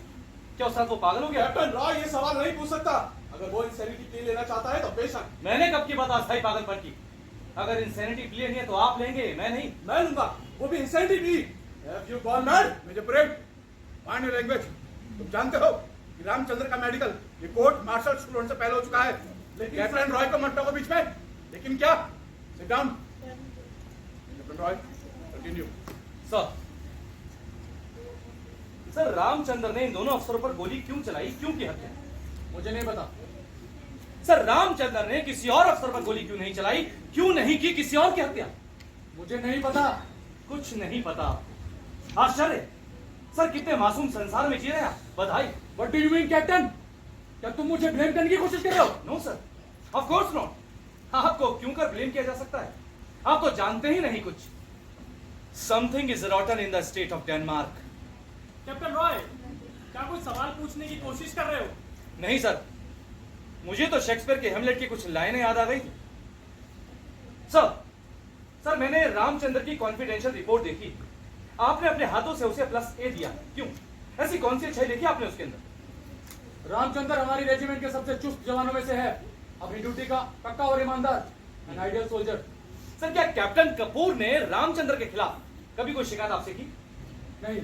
क्या उस रात वो पागल हो गया? कैप्टन रॉय ये सवाल नहीं पूछ सकता। अगर वो इंसैनिटी प्ली लेना चाहता है तो बेशक। मैंने कब की बात अस्थायी पागलपन की? अगर इंसैनिटी प्ली नहीं है तो आप लेंगे, मैं नहीं। मैं लूंगा, वो भी insanity plea. Have you gone mad? Major parade, mind your language. तुम जानते हो कि रामचंद्र का मेडिकल ये कोर्ट मार्शल शुरू होने से पहले हो चुका है। लेकिन कैप्टन रॉय को मत टोको बीच में। लेकिन क्या? Seat down. Captain Roy, continue. Sir, Ramchandra ने इन दोनों अफसरों पर गोली क्यों चलाई, क्यों की हत्या? मुझे नहीं पता। सर, रामचंद्र ने किसी और अफसर पर गोली क्यों नहीं चलाई, क्यों नहीं की किसी और की हत्या? मुझे नहीं पता। कुछ नहीं पता? आश्चर्य! सर, कितने मासूम संसार में जी रहे हैं आप। बधाई। What do you mean captain? क्या तुम मुझे ब्लेम करने की कोशिश कर रहे हो? No sir, of course not. आपको क्यों कर ब्लेम किया जा सकता है? आप तो जानते ही नहीं कुछ। Something is रॉटन in the state of Denmark. Captain Roy, क्या कोई सवाल पूछने की कोशिश कर रहे हो? नहीं सर, मुझे तो शेक्सपियर के हेमलेट की कुछ लाइनें याद आ गई। सर, मैंने रामचंद्र की कॉन्फिडेंशियल रिपोर्ट देखी। आपने अपने हाथों से उसे +A दिया, क्यों? ऐसी कौन सी अच्छाई देखी आपने उसके अंदर? रामचंद्र हमारी रेजिमेंट के सबसे चुस्त जवानों में से है। अपनी ड्यूटी का पक्का और ईमानदार, एन आइडियल सोल्जर। सर, क्या कैप्टन कपूर ने रामचंद्र के खिलाफ कभी कोई शिकायत आपसे की? नहीं,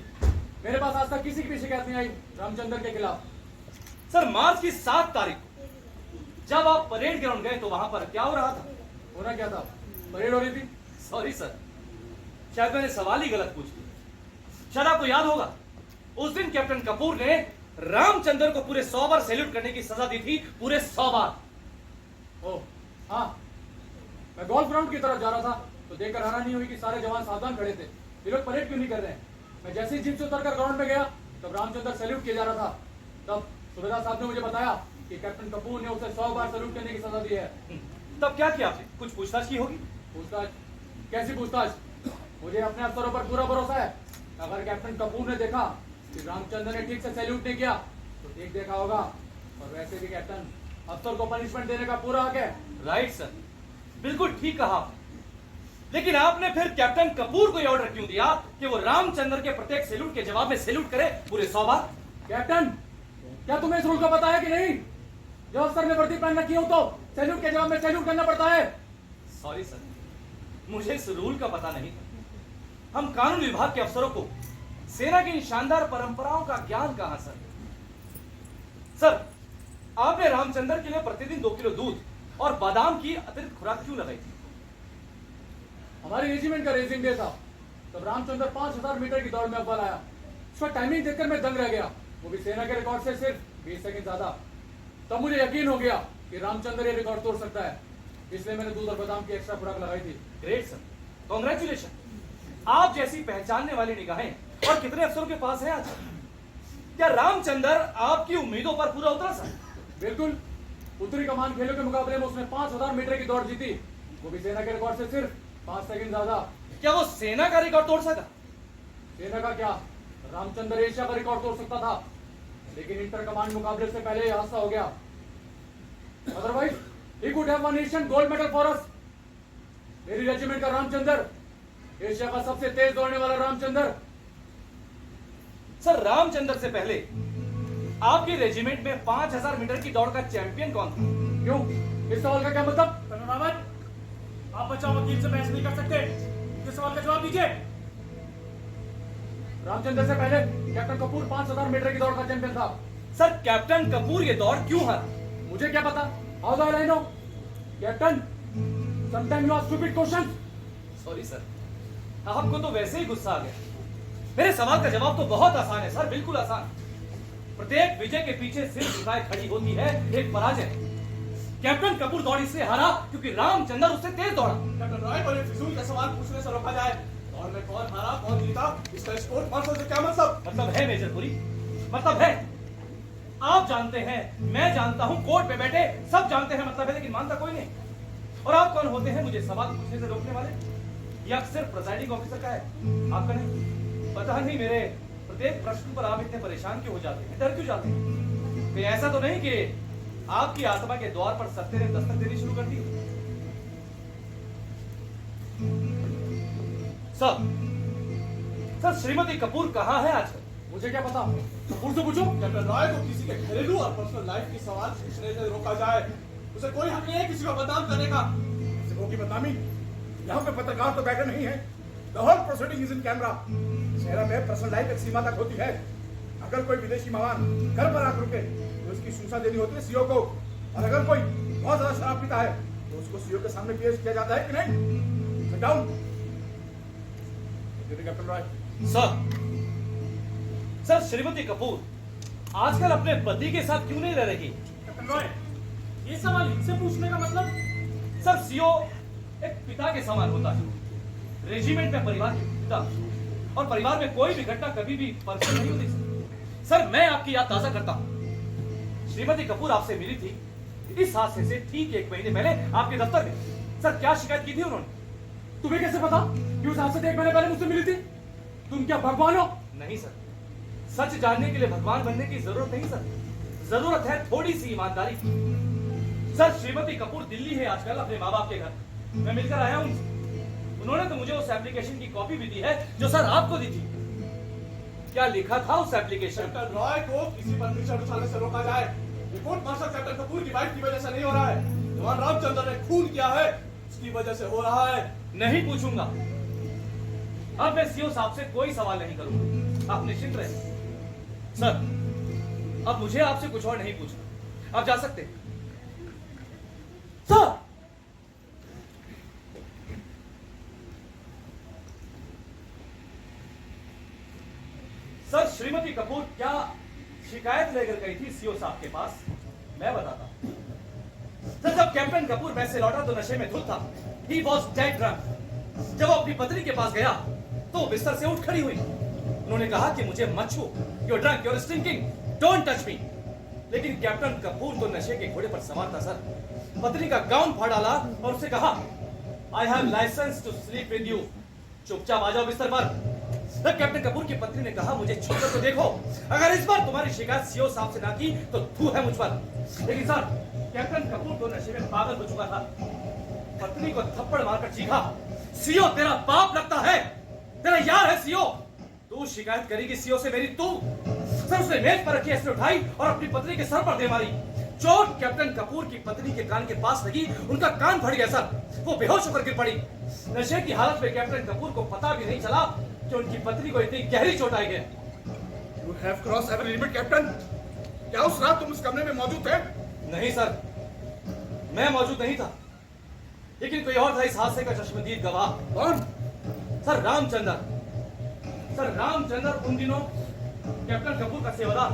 मेरे पास आज तक किसी की भी शिकायत नहीं आई रामचंद्र के खिलाफ। सर, मार्च की 7 तारीख को जब आप परेड ग्राउंड गए तो वहां पर क्या हो रहा था? होना क्या था? परेड हो रही थी। सॉरी सर, शायद मैंने सवाल ही गलत पूछ लिया। शायद आपको याद होगा, उस दिन कैप्टन कपूर ने रामचंद्र को पूरे 100 बार सैल्यूट करने की सजा दी थी, पूरे 100 बार। ओह हाँ, मैं गोल्फ ग्राउंड की तरफ जा रहा था तो देखकर हैरानी हुई कि सारे जवान सावधान खड़े थे। ये लोग परेड क्यों नहीं कर रहे हैं? मैं जैसे ही जीप से उतरकर ग्राउंड में गया तब रामचंद्र सैल्यूट किया जा रहा था। तब सुबेदार साहब ने मुझे बताया कि कैप्टन कपूर ने उसे 100 बार सैल्यूट करने की सजा दी है। तब क्या किया आपने? कुछ पूछताछ की होगी? पूछताछ? कैसी पूछताछ? मुझे अपने अफसरों पर पूरा भरोसा है। अगर कैप्टन कपूर ने देखा कि रामचंद्र ने ठीक से सैल्यूट नहीं किया तो ठीक देखा होगा। और वैसे भी कैप्टन, अफसर को पनिशमेंट देने का पूरा हक है। राइट सर, बिल्कुल ठीक कहा आपने। लेकिन आपने फिर कैप्टन कपूर को यह ऑर्डर क्यों दिया कि वो रामचंद्र के प्रत्येक सैल्यूट के जवाब में सैल्यूट करे पूरे 100 बार? कैप्टन, क्या तुम्हें इस रूल का पता है कि नहीं? जब अफसर ने वर्दी पहन रखी हो तो सैल्यूट के जवाब में सैल्यूट करना पड़ता है। सॉरी सर, मुझे इस रूल का पता नहीं था। हम कानून विभाग के अफसरों को सेना की इन शानदार परंपराओं का ज्ञान कहां सर? सर, आपने रामचंद्र के लिए प्रतिदिन 2 किलो दूध और बादाम की अतिरिक्त खुराक क्यों लगाई थी? हमारी रेजिमेंट का रेसिंग डे था, तब रामचंद्र 5000 मीटर की दौड़ में अव्वल आया। उसका टाइमिंग देखकर मैं दंग रह गया, वो भी सेना के रिकॉर्ड से सिर्फ 20 सेकंड ज्यादा। तब मुझे यकीन हो गया कि रामचंद्र ये रिकॉर्ड तोड़ सकता है, इसलिए मैंने दूध और बादाम की एक्स्ट्रा खुराक लगाई थी। Great sir, congratulation. आप जैसी पहचानने वाली निगाहें और कितने अफसरों के पास हैं आज। क्या रामचंद्र आपकी उम्मीदों पर पूरा उतरा सर? बिल्कुल, उत्तरी कमान खेलों के मुकाबले में उसने 5000 मीटर की दौड़ जीती, वो भी सेना के रिकॉर्ड से सिर्फ 5 सेकंड ज्यादा। क्या वो सेना का रिकॉर्ड तोड़ सका? सेना का क्या, रामचंद्र एशिया का रिकॉर्ड तोड़ सकता था, लेकिन इंटर कमांड मुकाबले से पहले ही हादसा हो गया। Otherwise he could have won Asian gold medal for us। मेरी रेजिमेंट का रामचंद्र, एशिया का सबसे तेज दौड़ने वाला रामचंद्र। सर, रामचंद्र से पहले आपकी रेजिमेंट में 5000 मीटर की दौड़ का चैंपियन कौन था? क्यों, इस सवाल का क्या मतलब? कर्नल रावत, आप बचाओ वकील से बहस नहीं कर सकते, इस सवाल का जवाब दीजिए। रामचंद्र से पहले कैप्टन कपूर 5000 मीटर की दौड़ का चैंपियन था। सर, कैप्टन कपूर ये दौड़ क्यों हारा? मुझे क्या पता, how do I know? Captain, sometime you ask stupid questions. Sorry sir, आपको तो वैसे ही गुस्सा आ गया। मेरे सवाल का जवाब तो बहुत आसान है सर, बिल्कुल आसान। प्रत्येक विजय के पीछे सिर झुकाए खड़ी होती है एक पराजय। कैप्टन कपूर दौड़ इससे हारा क्योंकि रामचंद्र उससे तेज दौड़ा। कैप्टन रॉय को ये फिजूल का सवाल पूछने से रोका जाए। दौड़ में कौन हारा कौन जीता, इसका स्पोर्ट मार्शल से क्या मतलब है मेजरपुरी, मतलब है। आप जानते हैं, मैं जानता हूं, कोर्ट पे बैठे सब जानते हैं मतलब है, लेकिन मानता कोई नहीं। और आप कौन होते हैं मुझे सवाल पूछने से रोकने वाले? ये अक्सर प्रिजाइडिंग ऑफिसर का है, आपका नहीं। पता नहीं मेरे प्रत्येक प्रश्न पर आप इतने परेशान क्यों हो जाते हैं, डर क्यों जाते हैं? कहीं ऐसा तो नहीं कि आपकी आत्मा के द्वार पर सत्य ने दस्तक देनी शुरू कर दी? सर, श्रीमती कपूर कहाँ है आजकल? मुझे क्या पता, कपूर से पूछो। कैप्टन रॉय को किसी के घरेलू और पर्सनल लाइफ की सवाल पूछने से रोका जाए, उसे कोई हक नहीं है किसी को बदनाम करने का। सिखों की बदनामी, यहाँ पे पत्रकार तो बैठे नहीं है। The whole proceeding is in camera। शहर में पर्सनल लाइफ एक सीमा तक होती है। अगर कोई विदेशी मेहमान घर पर आकर रुके तो उसकी सूचना देनी होती है सीओ को, और अगर कोई बहुत ज्यादा शराब पीता है तो उसको सीओ के सामने पेश किया जाता है कि नहीं? Sit down। Captain Roy. Sir, Shrimati Kapoor आजकल अपने पति के साथ क्यों नहीं रह रही? कैप्टन रॉय, ये सवाल इनसे पूछने का मतलब? सर, सीओ एक पिता के समान होता है। रेजिमेंट में परिवार के पिता, और परिवार में कोई भी घटना कभी भी पर्सनल नहीं होती। सर, मैं आपकी याद ताजा करता हूं। श्रीमती कपूर आपसे मिली थी इस हादसे से ठीक 1 महीने पहले आपके दफ्तर में। सर, क्या शिकायत की थी उन्होंने? तुम्हें कैसे पता कि उस हादसे से 1 महीने पहले मुझसे मिली थी? तुम क्या भगवान हो? नहीं सर, सच जानने के लिए भगवान बनने की जरूरत नहीं सर, जरूरत है थोड़ी सी ईमानदारी की। सर, श्रीमती कपूर दिल्ली है आजकल अपने माँ बाप के घर, मैं मिलकर आया हूं उनसे। उन्होंने तो मुझे उस एप्लीकेशन की कॉपी भी दी है जो सर आपको दी थी। क्या लिखा था उस एप्लीकेशन? कैप्टन रॉय को किसी पर पिक्चर उछालने से रोका जाए। रिपोर्ट मार्शल कैप्टन कपूर की वाइफ की वजह से नहीं हो रहा है, जवान रामचंद्र ने खून किया है उसकी वजह से हो रहा है। नहीं पूछूंगा। अब मैं सीओ साहब से कोई सवाल नहीं करूंगा, आप निश्चिंत रहें। सर, अब मुझे आपसे कुछ और नहीं पूछना, आप जा सकते हैं। सर, श्रीमती कपूर क्या शिकायत लेकर गई थी सीओ साहब के पास? मैं बताता हूं। सर, जब कैप्टन कपूर वैसे से लौटा तो नशे में धुत था। He was dead drunk। जब वो अपनी पत्नी के पास गया तो बिस्तर से उठ खड़ी हुई। उन्होंने कहा कि मुझे मत छू, you're drunk, you're stinking, don't touch me। लेकिन कैप्टन कपूर तो नशे के घोड़े पर सवार था सर। पत्नी का गाउन फाड़ डाला और उससे कहा, I have license to sleep with you। चुपचाप आ जाओ बिस्तर पर। तब कैप्टन कपूर की पत्नी ने कहा, मुझे छूकर तो देखो, अगर इस बार तुम्हारी शिकायत सीओ साहब से ना की तो थू है मुझ पर। लेकिन सर, कैप्टन कपूर तो नशे में पागल हो चुका था। पत्नी को थप्पड़ मारकर चीखा, सीओ तेरा बाप लगता है, तेरा यार है सीओ, तू शिकायत करेगी सीओ से मेरी तू। सर, उसने मेज पर रखी ऐसे उठाई और अपनी पत्नी के सर पर दे मारी। चोट कैप्टन कपूर की पत्नी के कान के पास लगी, उनका कान फट गया सर, वो बेहोश होकर गिर पड़ी। नशे की हालत में कैप्टन कपूर को पता भी नहीं चला कि उनकी पत्नी को इतनी गहरी चोट आई है। You have crossed every limit, captain. क्या उस रात तुम उस कमरे में मौजूद थे? नहीं सर, मैं मौजूद नहीं था। लेकिन कोई और था इस हादसे का चश्मदीद गवाह। कौन? सर रामचंद्र। सर रामचंद्र उन दिनों कैप्टन कपूर का सेवादार,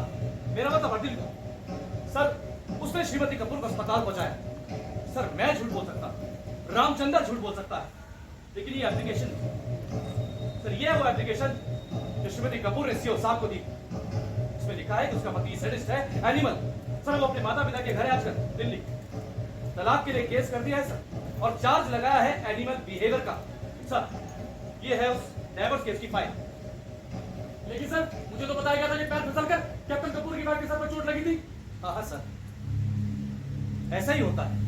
मेरा मतलब वकील था। सर उसने श्रीमती कपूर को अस्पताल पहुंचाया। सर मैं झूठ बोल सकता, रामचंद्र झूठ बोल सकता है, लेकिन ये एप्लीकेशन, सर ये है वो एप्लीकेशन जो श्रीमती कपूर ने सीओ साहब को दी। इसमें लिखा है कि उसका पति सैडिस्ट है, एनिमल। सर वो अपने माता पिता के घर है आजकल दिल्ली, तलाक के लिए केस कर दिया है सर, और चार्ज लगाया है एनिमल बिहेवियर का। सर ये है उस डाइवोर्स केस की फाइल। लेकिन सर मुझे तो बताया गया था कि पैर फिसल कर कैप्टन कपूर की वाइफ के सर पर चोट लगी थी। हाँ सर, ऐसा ही होता है।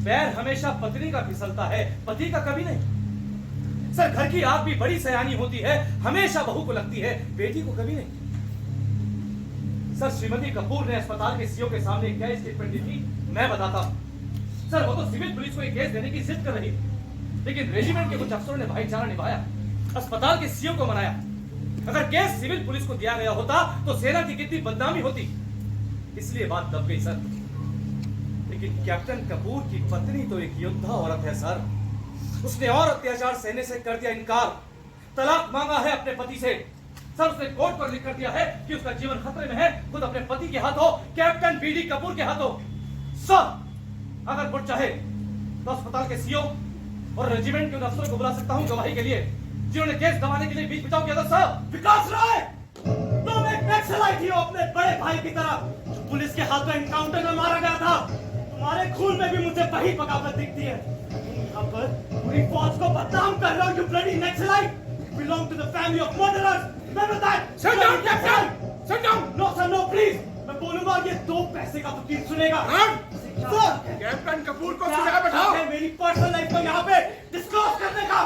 पैर हमेशा पत्नी का फिसलता है, पति का कभी नहीं। सर घर की आग भी बड़ी सयानी होती है, हमेशा बहू को लगती है, बेटी को कभी नहीं। सर श्रीमती कपूर ने अस्पताल के सीओ के सामने क्या स्टेटमेंट दी थी मैं बताता हूं। सर वो तो सिविल पुलिस को एक केस देने की जिद कर रही थी, लेकिन रेजिमेंट के कुछ अफसरों ने भाईचारा निभाया, अस्पताल के सीओ को मनाया। अगर केस सिविल पुलिस को दिया गया होता तो सेना की कितनी बदनामी होती, इसलिए बात दब गई सर। लेकिन कैप्टन कपूर की पत्नी तो एक योद्धा औरत है सर, उसने और अत्याचार सहने से कर दिया इनकार, तलाक मांगा है अपने पति से। सर उसने कोर्ट पर लिख कर दिया है कि उसका जीवन खतरे में है, खुद अपने पति के हाथों, कैप्टन बीडी कपूर के हाथों। सर अगर मुझ चाहे तो अस्पताल के सीओ और रेजिमेंट के उन अफसरों को बुला सकता हूं गवाही के लिए, जिन्होंने केस दबाने के लिए बीच बचाव किया था। सर विकास राय, तुम एक नक्सलाइट हो अपने बड़े भाई की तरह, जो पुलिस के हाथों एनकाउंटर में मारा गया था। तुम्हारे खून में भी मुझे वही बगावत दिखती है। तुम यहाँ पर पूरी फौज को बदनाम कर रहे हो, you bloody Naxalite! You belong to the family of murderers. Remember that? Sit down, Captain! Sit down! No sir, no please. मैं बोलूंगा ये 2 पैसे का वकील सुनेगा। सर, कैप्टन कपूर को सुना बैठाओ। मेरी पर्सनल लाइफ को यहाँ पे डिस्क्लोज करने का।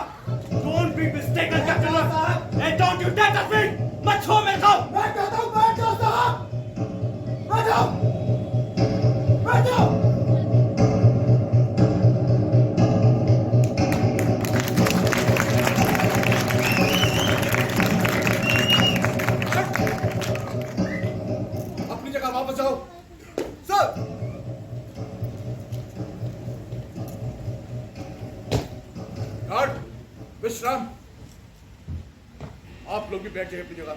Don't be mistaken, Captain साहब, and don't you dare touch me. मत छो मेरे को। मैं कहता हूँ बैठ जाओ साहब, बैठ जाओ, बैठ जाओ। अपनी जगह वापस जाओ। सर गार्ड, विश्राम। आप लोग भी बैठ जाइए अपनी जगह।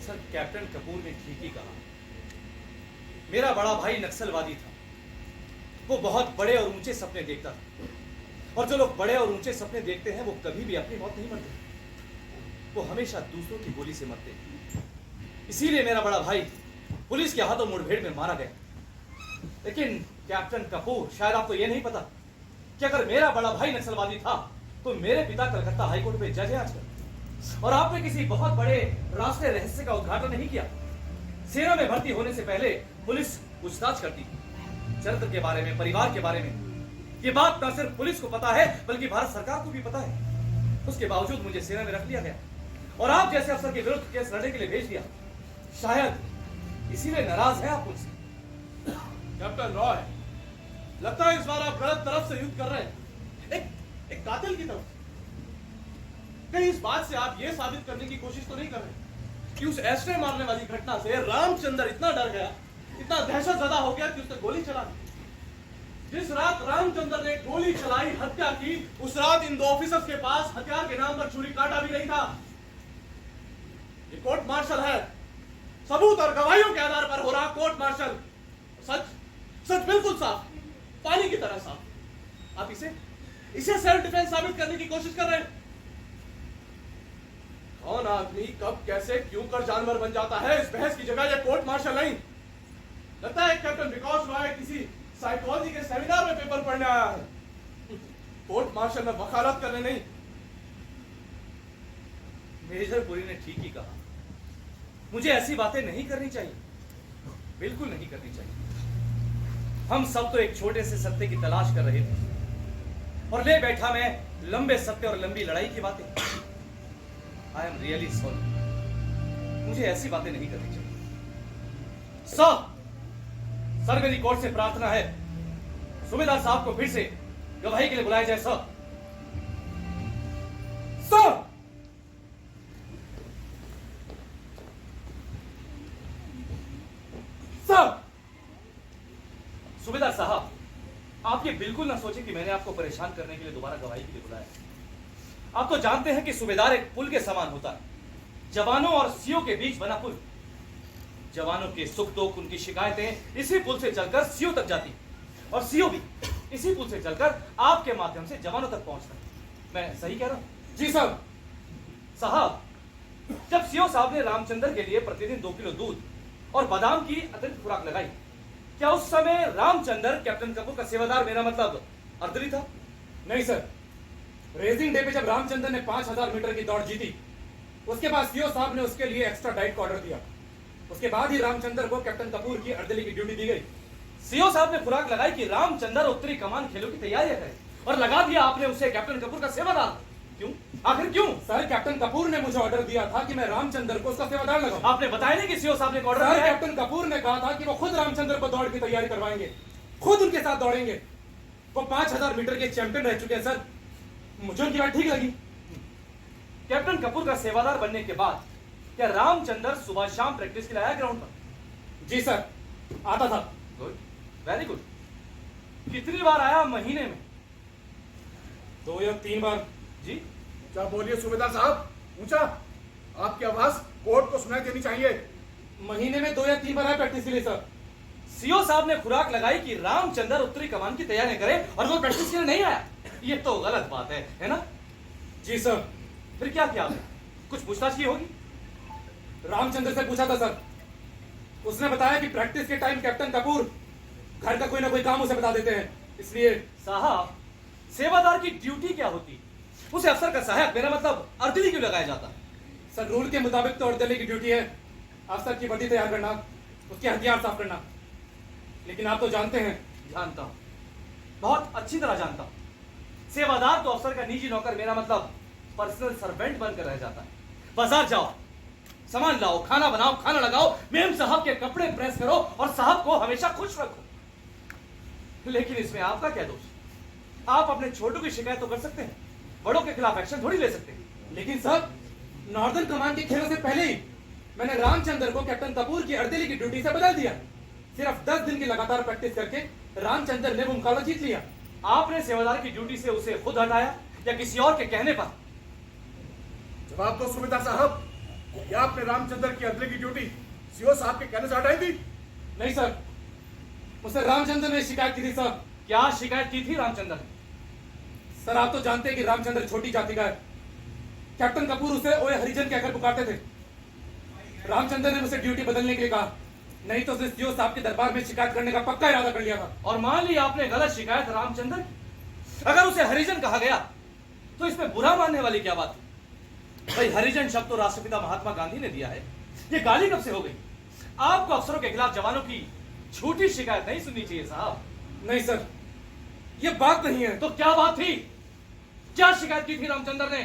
सर कैप्टन कपूर ने ठीक ही कहा, मेरा बड़ा भाई नक्सलवादी था। वो बहुत बड़े और ऊंचे सपने देखता था, और जो लोग बड़े और ऊंचे सपने देखते हैं वो कभी भी अपनी मौत नहीं मरते, वो हमेशा दूसरों की गोली से मरते हैं। इसीलिए मेरा बड़ा भाई पुलिस के हाथों मुठभेड़ में मारा गया। लेकिन कैप्टन कपूर, शायद आपको यह नहीं पता कि अगर मेरा बड़ा भाई नक्सलवादी था तो मेरे पिता कलकत्ता हाईकोर्ट में जज है आजकल, और आपने किसी बहुत बड़े राष्ट्रीय रहस्य का उद्घाटन नहीं किया। सेना में भर्ती होने से पहले पुलिस पूछताछ करती, चरित्र के बारे में, परिवार के बारे में। ये बात न सिर्फ पुलिस को पता है बल्कि भारत सरकार को भी पता है। उसके बावजूद मुझे सेना में रख लिया गया और आप जैसे अफसर के विरुद्ध केस लड़ने के लिए भेज दिया। शायद इसीलिए नाराज है आप मुझसे। कैप्टन रॉय, लगता है इस बार आप गलत तरफ से युद्ध कर रहे हैं, एक कातिल की तरफ। कहीं इस बात से आप ये साबित करने की कोशिश तो नहीं कर रहे कि उस एस्ट्रे मारने वाली घटना से रामचंद्र इतना डर गया, इतना दहशतजदा हो गया कि उसने गोली चला दी। जिस रात रामचंद्र ने गोली चलाई, हत्या की, उस रात इन 2 ऑफिसर्स के पास हथियार के नाम पर छुरी कांटा भी नहीं था। ये कोर्ट मार्शल है, सबूत और गवाहियों के आधार पर हो रहा कोर्ट मार्शल। सच बिल्कुल साफ, पानी की तरह साफ। आप इसे सेल्फ डिफेंस साबित करने की कोशिश कर रहे हैं। कौन आदमी कब कैसे क्यों कर जानवर बन जाता है, इस बहस की जगह यह कोर्ट मार्शल नहीं। लगता है कैप्टन विकास रॉय किसी साइकोलॉजी के सेमिनार में पेपर पढ़ने आया है, कोर्ट मार्शल में वकालत करने नहीं। मेजर पुरी ने ठीक ही कहा, मुझे ऐसी बातें नहीं करनी चाहिए, बिल्कुल नहीं करनी चाहिए। हम सब तो एक छोटे से सत्य की तलाश कर रहे थे और ले बैठा मैं लंबे सत्य और लंबी लड़ाई की बातें। आई एम रियली सॉरी, मुझे ऐसी बातें नहीं करनी चाहिए। सर मेरी कोर्ट से प्रार्थना है, सूबेदार साहब को फिर से गवाही के लिए बुलाया जाए। सर सर ये बिल्कुल ना सोचे कि मैंने आपको परेशान करने के लिए दोबारा गवाही के लिए बुलाया। आप तो जानते हैं कि सूबेदार एक पुल के समान होता है, जवानों और सीओ के बीच बना पुल। जवानों के सुख दुख, उनकी शिकायतें इसी पुल से चलकर सीओ तक जाती, और सीओ भी इसी पुल से चलकर आपके माध्यम से जवानों तक पहुंचता है। मैं सही कह रहा हूं? जी साहब। साहब, जब सीओ साहब ने रामचंद्र के लिए प्रतिदिन 2 किलो दूध और बादाम की अतिरिक्त खुराक लगाई, क्या उस समय रामचंद्र कैप्टन कपूर का सेवादार, मेरा मतलब अर्दली था? नहीं सर, रेसिंग डे पे जब रामचंद्र ने 5000 मीटर की दौड़ जीती, उसके बाद सीओ साहब ने उसके लिए एक्स्ट्रा डाइट का ऑर्डर दिया। उसके बाद ही रामचंद्र को कैप्टन कपूर की अर्दली की ड्यूटी दी गई। सीओ साहब ने खुराक लगाई कि रामचंद्र उत्तरी कमान खेलों की तैयारियां करे, और लगा दिया आपने उसे कैप्टन कपूर का सेवादार। क्यों? आखिर क्यों? सर, कैप्टन कपूर ने मुझे ऑर्डर दिया था कि मैं रामचंद्र को उसका सेवादार लगाऊं। आपने बताया नहीं कि सीओ साहब ने ऑर्डर सर, दिया है? कैप्टन कपूर ने कहा था कि वो खुद रामचंद्र को दौड़ की तैयारी करवाएंगे, खुद उनके साथ दौड़ेंगे। वो 5000 मीटर के चैंपियन रह चुके हैं सर, मुझे उनकी बात ठीक लगी। कैप्टन कपूर का सेवादार बनने के बाद क्या रामचंद्र सुबह शाम प्रैक्टिस के लिए आया ग्राउंड पर? जी सर, आता था। Good, very good. कितनी बार आया महीने में? 2 या 3 बार। जी, क्या बोलिए सूबेदार साहब, ऊंचा। आपकी आवाज कोर्ट को सुनाई देनी चाहिए। महीने में 2 या 3 बार आया प्रैक्टिस के लिए सर। सीओ साहब ने खुराक लगाई कि रामचंद्र उत्तरी कमान की तैयारी करे, और वो प्रैक्टिस के लिए नहीं आया। ये तो गलत बात है ना? जी सर। फिर क्या किया आपने? कुछ पूछताछ की होगी। रामचंद्र से पूछा था सर, उसने बताया कि प्रैक्टिस के टाइम कैप्टन कपूर घर का कोई ना कोई काम उसे बता देते हैं, इसलिए। साहब, सेवादार की ड्यूटी क्या होती? उसे अफसर का सहायक, मेरा मतलब अर्दली क्यों लगाया जाता? सर, रूल के मुताबिक तो अर्दली की ड्यूटी है अफसर की वर्दी तैयार करना, उसके हथियार साफ करना। लेकिन आप तो जानते हैं। जानता हूं, बहुत अच्छी तरह जानता हूं। सेवादार तो अफसर का निजी नौकर, मेरा मतलब पर्सनल सर्वेंट बनकर रह जाता है। बाजार जाओ, सामान लाओ, खाना बनाओ, खाना लगाओ, मेम साहब के कपड़े प्रेस करो, और साहब को हमेशा खुश रखो। लेकिन इसमें आपका क्या दोष? आप अपने छोटों की शिकायत तो कर सकते हैं, बड़ों के खिलाफ एक्शन थोड़ी ले सकते हैं। लेकिन सर, नॉर्दर्न कमान के खेलों से पहले ही मैंने रामचंद्र को कैप्टन कपूर की अर्दली की ड्यूटी से बदल दिया। सिर्फ 10 दिन की लगातार प्रैक्टिस करके रामचंद्र ने वो मुकाबला जीत लिया। आपने सेवादार की ड्यूटी से उसे खुद हटाया या किसी और के कहने पर? जवाब दो सूबेदार साहब, क्या आपने रामचंद्र की अर्दली की ड्यूटी सीओ साहब के कहने से हटाई थी? नहीं सर, मुझसे रामचंद्र ने शिकायत की थी सर। क्या शिकायत की थी रामचंद्र ने? सर, आप तो जानते हैं कि रामचंद्र छोटी जाति का है। कैप्टन कपूर उसे ओए हरिजन कहकर पुकारते थे। रामचंद्र ने मुझसे ड्यूटी बदलने के लिए कहा, नहीं तो उसने सीओ साहब के दरबार में शिकायत करने का पक्का इरादा कर लिया था। और मान ली आपने गलत शिकायत रामचंद्र की। अगर उसे हरिजन कहा गया तो इसमें बुरा मानने वाली क्या बात है? भाई, हरिजन शब्द तो राष्ट्रपिता महात्मा गांधी ने दिया है, ये गाली कब से हो गई? आपको अफसरों के खिलाफ जवानों की झूठी शिकायत नहीं सुननी चाहिए साहब। नहीं सर, ये बात नहीं है। तो क्या बात थी? क्या शिकायत की थी रामचंद्र ने?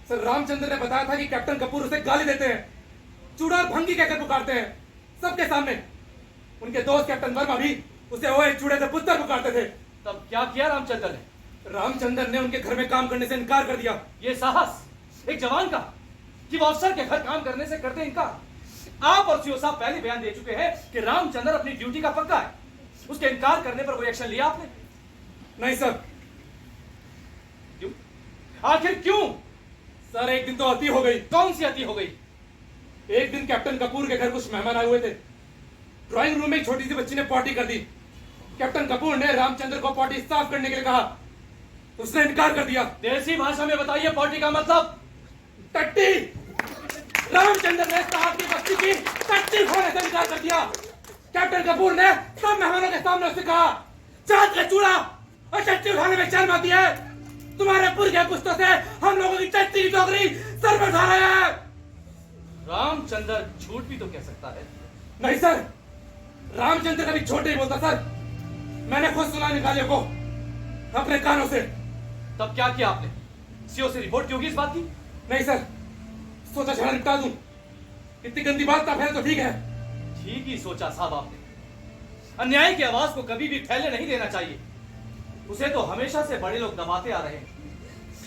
सर, रामचंद्र ने बताया था कि कैप्टन कपूर उसे गाली देते हैं, चूड़ा भंगी कहकर पुकारते हैं सबके सामने। उनके दोस्त कैप्टन वर्मा भी उसे ओए चूड़े से पुत्र पुकारते थे। तब क्या किया रामचंद्र ने? रामचंद्र ने उनके घर में काम करने से इनकार कर दिया। ये साहस एक जवान का कि वो अफसर के घर काम करने से करते इनकार। आप और सीओ साहब पहले बयान दे चुके हैं कि रामचंद्र अपनी ड्यूटी का पक्का है। उसके इनकार करने पर कोई एक्शन लिया आपने? नहीं सर। क्यों? आखिर क्यों? सर, एक दिन तो अति हो गई। कौन सी अति हो गई? एक दिन कैप्टन कपूर के घर कुछ मेहमान आए हुए थे। ड्राइंग रूम में एक छोटी सी बच्ची ने पॉटी कर दी। कैप्टन कपूर ने रामचंद्र को पॉटी साफ करने के लिए कहा, उसने इनकार कर दिया। देसी भाषा में बताइए पॉटी का मतलब? टट्टी। रामचंद्र ने साहब की बच्ची की टट्टी खोने से इनकार कर दिया। कैप्टन कपूर ने सब मेहमानों के सामने उससे कहा, चाँद का चूड़ा और टट्टी उठाने में शर्म आती है। तुम्हारे पुरखे पुस्तों से हम लोगों की टट्टी की टोकरी सर पर उठा रहे हैं। रामचंद्र झूठ भी तो कह सकता है। नहीं सर, रामचंद्र कभी झूठ नहीं बोलता सर। मैंने खुद सुना निकाले को अपने कानों से। तब क्या किया आपने? सीओ से रिपोर्ट क्यों की इस बात की? नहीं सर, सोचा झगड़ा निपटा दूं। इतनी गंदी बात का फैल तो ठीक है। ठीक ही सोचा साहब आपने। अन्याय की आवाज को कभी भी फैलने नहीं देना चाहिए। उसे तो हमेशा से बड़े लोग दबाते आ रहे हैं,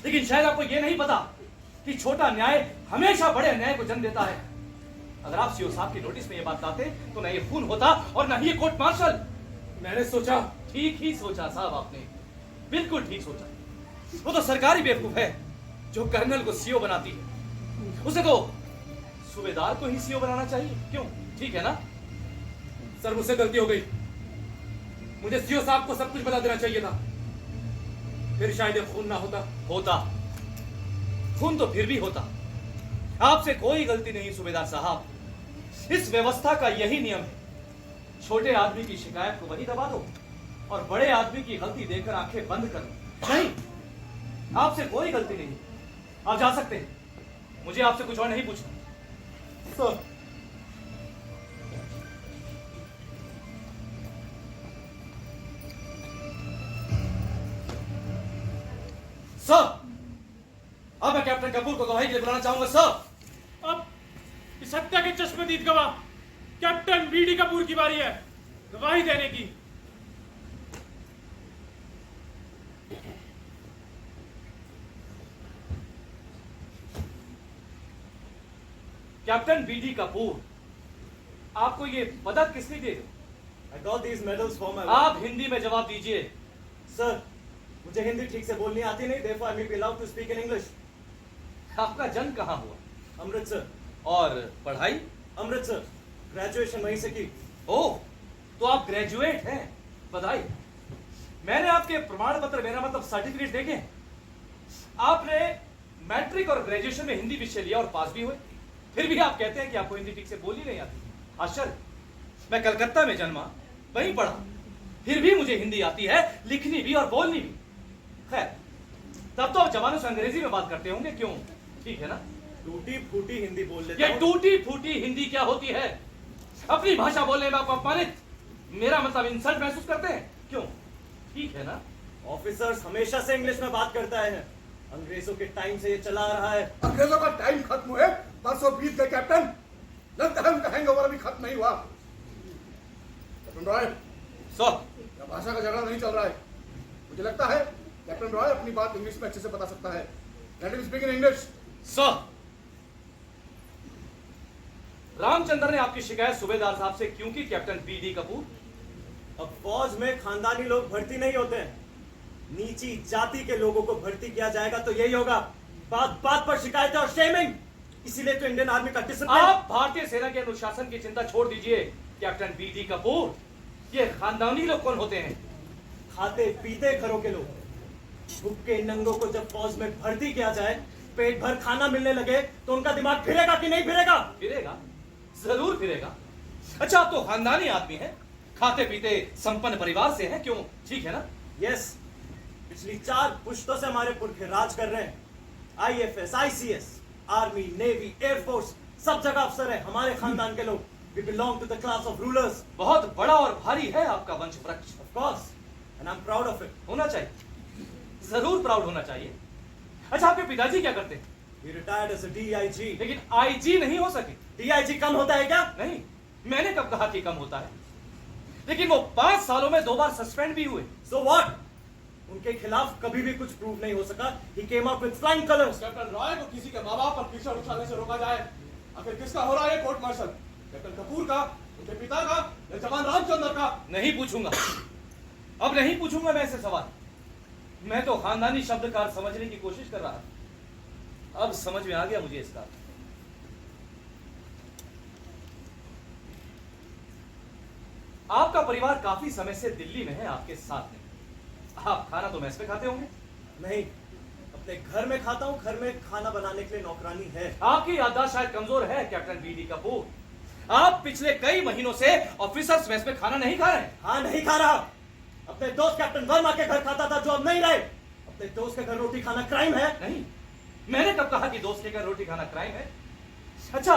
लेकिन शायद आपको यह नहीं पता कि छोटा न्याय हमेशा बड़े अन्याय को जन्म देता है। अगर आप सीओ साहब की नोटिस में यह बात लाते तो न ये खून होता और न ही ये कोर्ट मार्शल। मैंने सोचा ठीक ही सोचा साहब आपने, बिल्कुल ठीक सोचा। वो तो सरकारी बेवकूफ है जो कर्नल को सीओ बनाती है। उसे तो सूबेदार को ही सीओ बनाना चाहिए, क्यों? ठीक है ना? सर मुझसे गलती हो गई, मुझे सीओ साहब को सब कुछ बता देना चाहिए था, फिर शायद ये खून ना होता। खून तो फिर भी होता। आपसे कोई गलती नहीं सूबेदार साहब, इस व्यवस्था का यही नियम है। छोटे आदमी की शिकायत को वही दबा दो और बड़े आदमी की गलती देखकर आंखें बंद कर दो। नहीं, आपसे कोई गलती नहीं, आप जा सकते हैं। मुझे आपसे कुछ और नहीं पूछना। सर, सर, अब मैं कैप्टन कपूर को गवाही के लिए बुलाना चाहूंगा। सर, अब इस हत्या के चश्मदीद गवाह कैप्टन बीडी कपूर की बारी है गवाही देने की। कैप्टन बीडी कपूर, आपको ये पदक किसने दिए? I got these medals for my आप हिंदी में जवाब दीजिए। सर, मुझे हिंदी ठीक से बोलनी आती नहीं, therefore I may be allowed to speak in English. आपका जन्म कहाँ हुआ अमृतसर। और पढ़ाई? अमृतसर, ग्रेजुएशन वहीं से की। ओह, तो आप ग्रेजुएट हैं, बधाई। मैंने आपके प्रमाण पत्र, मेरा मतलब सर्टिफिकेट देखे। आपने मैट्रिक और ग्रेजुएशन में हिंदी विषय लिया और पास भी हुए, फिर भी आप कहते हैं कि आपको हिंदी ठीक से बोलनी नहीं आती। आश्चर्य। मैं कलकत्ता में जन्मा, वहीं पढ़ा, फिर भी मुझे हिंदी आती है, लिखनी भी और बोलनी भी। खैर, तब तो आप जवानों से अंग्रेजी में बात करते होंगे, क्यों? ठीक है ना? टूटी फूटी हिंदी बोल लेता ये हूँ। टूटी फूटी हिंदी क्या होती है? अपनी भाषा बोलने में आप अपमानित, मेरा मतलब इंसल्ट महसूस करते हैं, क्यों? ठीक है ना? ऑफिसर्स हमेशा से इंग्लिश में बात करता है, अंग्रेजों के टाइम से ये चला आ रहा है। अंग्रेजों का टाइम खत्म हुए, परसों बीत गए कैप्टन। लगता है उनका हैंगओवर अभी खत्म नहीं हुआ। कैप्टन रॉय, सर, यह भाषा का झगड़ा नहीं चल रहा है। मुझे लगता है कैप्टन रॉय अपनी बात इंग्लिश में अच्छे से बता सकता है। Let him speak in English. Sir, Ramchandra ने आपकी शिकायत सूबेदार साहब से क्यों की, कैप्टन बीडी कपूर? अब फौज में खानदानी लोग भर्ती नहीं होते हैं, नीची जाति के लोगों को भर्ती किया जाएगा तो यही होगा। बात बात पर शिकायतें और शेमिंग, इसीलिए तो इंडियन आर्मी का डिसिप्लिन। आप भारतीय सेना के अनुशासन की चिंता छोड़ दीजिए कैप्टन बीडी कपूर। ये खानदानी लोग कौन होते हैं? खाते पीते घरों के लोग। भूखे नंगों को जब फौज में भर्ती किया जाए, पेट भर खाना मिलने लगे तो उनका दिमाग फिरेगा कि नहीं फिरेगा? फिरेगा, जरूर फिरेगा। अच्छा, आप तो खानदानी आदमी हैं, खाते पीते संपन्न परिवार से हैं, क्यों? ठीक है ना? यस, पिछली 4 पुश्तों से हमारे पुरखे राज कर रहे हैं। IFS, ICS, army, navy, air force, सब जगह अफसर है हमारे खानदान के लोग। We belong to the class of rulers. बहुत बड़ा और भारी है आपका वंश वृक्ष। Of course, and I'm proud of it. होना चाहिए, जरूर प्राउड होना चाहिए। अच्छा, आपके पिताजी क्या करते हैं? He retired as a DIG. लेकिन IG नहीं हो सके। DIG कम होता है क्या? नहीं, मैंने कब कहा कि कम होता है? लेकिन वो 5 सालों में 2 बार सस्पेंड भी हुए। So what? उनके खिलाफ कभी भी कुछ प्रूव नहीं हो सका। He came up with flying colors. Captain Roy को किसी के माँ बाप पर कीचड़ उछालने से रोका जाए, आखिर किसका हो रहा है कोर्ट मार्शल? कैप्टन कपूर का, उनके पिता का, या जवान रामचंद्र का? नहीं पूछूंगा, अब नहीं पूछूंगा मैं ऐसे सवाल। मैं तो खानदानी शब्द का अर्थ समझने की कोशिश कर रहा था, अब समझ में आ गया मुझे इसका। आपका परिवार काफी समय से दिल्ली में है, आपके साथ में। आप खाना तो मेस में खाते होंगे? नहीं, अपने घर में खाता हूँ। घर में खाना बनाने के लिए नौकरानी है। आपकी याददाश्त शायद कमजोर है कैप्टन बीडी कपूर। आप पिछले कई महीनों से ऑफिसर्स मेस में खाना नहीं खा रहे हैं। हाँ, नहीं खा रहा। अपने दोस्त कैप्टन वर्मा के घर खाता था, जो अब नहीं रहे। अपने दोस्त के घर रोटी खाना क्राइम है? नहीं, मैंने कब कहा कि दोस्त के घर रोटी खाना क्राइम है? अच्छा,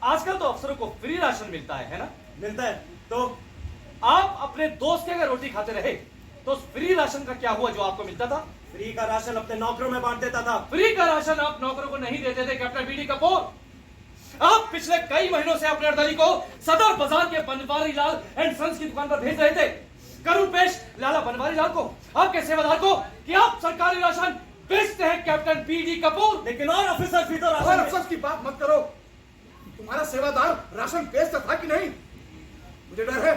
आजकल तो अफसरों को फ्री राशन मिलता है ना? मिलता है तो आप अपने दोस्त के घर रोटी खाते रहे, तो उस फ्री राशन का क्या हुआ जो आपको मिलता था? फ्री का राशन अपने नौकरों में बांट देता था। फ्री का राशन आप नौकरों को नहीं देते थे कैप्टन बीडी कपूर। आप पिछले कई महीनों से अपने अर्दली को सदर बाजार के बनवारी लाल एंड सन्स की दुकान पर भेज रहे थे। करूं पेश लाला बनवारी लाल को, आपके सेवादार को, कि आप सरकारी राशन बेचते हैं कैप्टन बीडी कपूर। लेकिन और ऑफिसर भी तो और राशन अफसर की बात मत करो। तुम्हारा सेवादार राशन बेचता था कि नहीं? मुझे डर है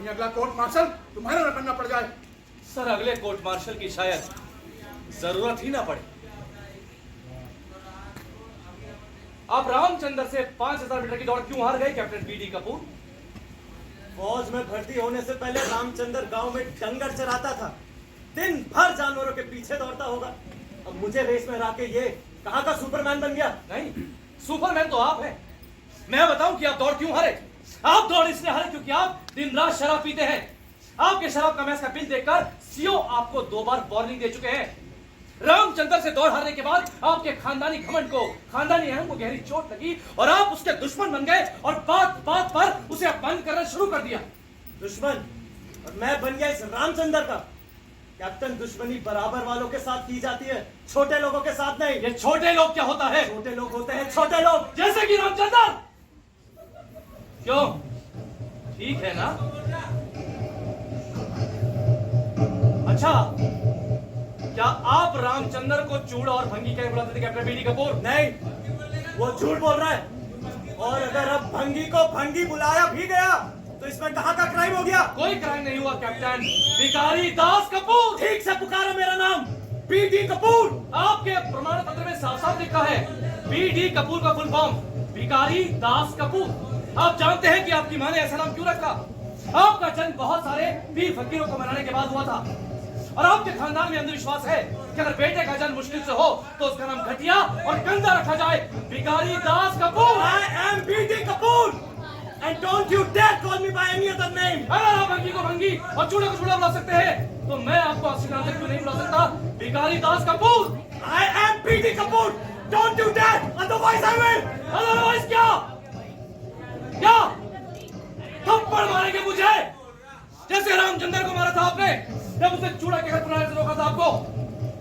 कहीं अगला कोर्ट मार्शल तुम्हारा न बनना पड़ जाए। सर अगले कोर्ट मार्शल की शायद जरूरत ही ना पड़े। आप रामचंद्र से 5000 मीटर की दौड़ क्यों हार गए कैप्टन बीडी कपूर? फौज में भर्ती होने से पहले रामचंद्र गांव में डंगर चराता था, दिन भर जानवरों के पीछे दौड़ता होगा। अब मुझे रेस में हरा के ये कहां का सुपरमैन बन गया? नहीं, सुपरमैन तो आप हैं। मैं बताऊं कि आप दौड़ क्यों हारे? आप दौड़ इसलिए हारे क्योंकि आप दिन रात शराब पीते हैं। आपके शराब का मैच का बिल देखकर सीओ आपको 2 बार वार्निंग दे चुके हैं। रामचंद्र से दौड़ हारने के बाद आपके खानदानी घमंड को, खानदानी अहम को गहरी चोट लगी और आप उसके दुश्मन बन गए और बात बात पर उसे अपमान करना शुरू कर दिया। दुश्मन? और मैं बन गया इस रामचंद्र का? कैप्टन, दुश्मनी बराबर वालों के साथ की जाती है, छोटे लोगों के साथ नहीं। ये छोटे लोग क्या होता है? छोटे लोग होते हैं छोटे लोग, जैसे कि रामचंद्र। क्यों, ठीक है ना? अच्छा, क्या आप रामचंद्र को चूड़ और भंगी क्या बुलाते थे कैप्टन बीडी कपूर? नहीं, वो झूठ बोल रहा है। और अगर अब भंगी को भंगी बुलाया भी गया तो इसमें कहां का क्राइम हो गया? कोई क्राइम नहीं हुआ कैप्टन। भिखारी दास कपूर। ठीक से पुकारो मेरा नाम, बीडी कपूर। आपके प्रमाण पत्र में साफ साफ लिखा है बीडी कपूर का फुल फॉर्म भिखारी दास कपूर। आप जानते हैं कि आपकी मां ने ऐसा नाम क्यों रखा? आपका जन्म बहुत सारे पीर फकीरों को मनाने के बाद हुआ था और आपके खानदान में अंधविश्वास है कि अगर बेटे का जन्म मुश्किल से हो तो उसका नाम घटिया और गंदा रखा जाए। Bhikhari Das Kapoor. I am BD Kapoor and don't you dare call me by any other name. अगर आप भंगी को भंगी और चूड़े को चूड़ा बुला सकते हैं तो मैं आपको असली नाम से क्यों नहीं बुला सकता? Bhikhari Das Kapoor. I am BD Kapoor. Don't you dare, otherwise I will. Otherwise क्या? क्या थप्पड़ मारेंगे मुझे जैसे रामचंद्र को मारा था आपने जब उसे चूड़ा के घर बनाने से रोका था आपको?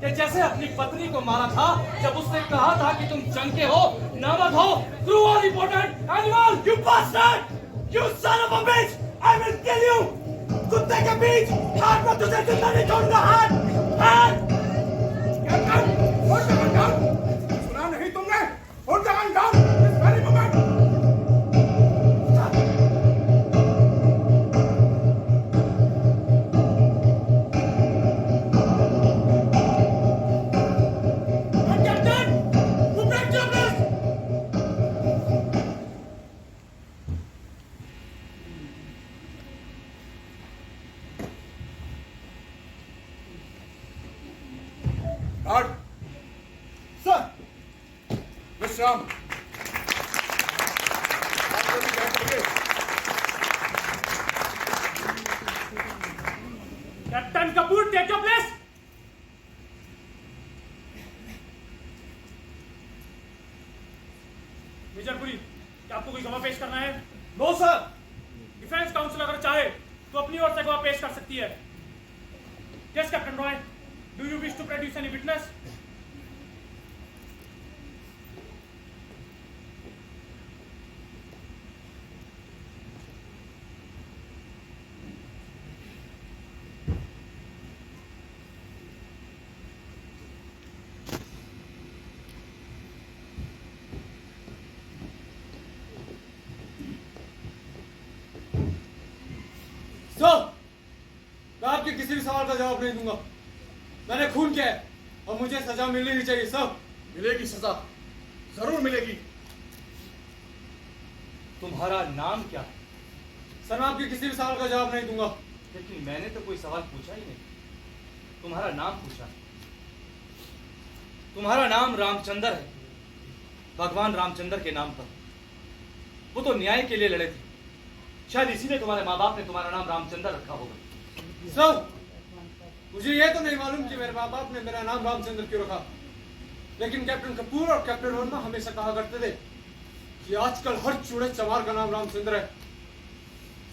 कि जैसे अपनी पत्नी को मारा था जब उसने कहा था कि तुम जंग के हो, नामर्द हो, cruel reported animal. You bastard! You son of a bitch! I will kill you! कुत्ते के बीच हाथ में तुझे जिंदा नहीं छोड़ूंगा। हाथ! Captain, hold the gun down. सुना नहीं तुमने? Hold the gun down this very moment. Captain! Who break your wrist? Guard Sir! विश्राम। आप जल्दी बैठिए। Captain Kapoor, take your place. मेजरपुरी, क्या आपको कोई गवाह पेश करना है? No sir. डिफेंस काउंसिल अगर चाहे तो अपनी ओर से गवाह पेश कर सकती है। Yes captain Roy, do you wish to produce any witness? Sir, मैं आपके किसी भी सवाल का जवाब नहीं दूंगा। मैंने खून किया है और मुझे सजा मिलनी ही चाहिए सर। मिलेगी सजा, जरूर मिलेगी। तुम्हारा नाम क्या है? सर, मैं आपके किसी भी सवाल का जवाब नहीं दूंगा। लेकिन मैंने तो कोई सवाल पूछा ही नहीं, तुम्हारा नाम पूछा। तुम्हारा नाम रामचंद्र है, भगवान रामचंद्र के नाम पर। वो तो न्याय के लिए लड़े थे, शायद इसीलिए तुम्हारे माँ बाप ने तुम्हारा नाम रामचंद्र रखा होगा। सर, मुझे यह तो नहीं मालूम कि मेरे माँ बाप ने मेरा नाम रामचंद्र क्यों रखा, लेकिन कैप्टन कपूर और कैप्टन वर्मा हमेशा कहा करते थे कि आजकल हर चूड़े चमार का नाम रामचंद्र है।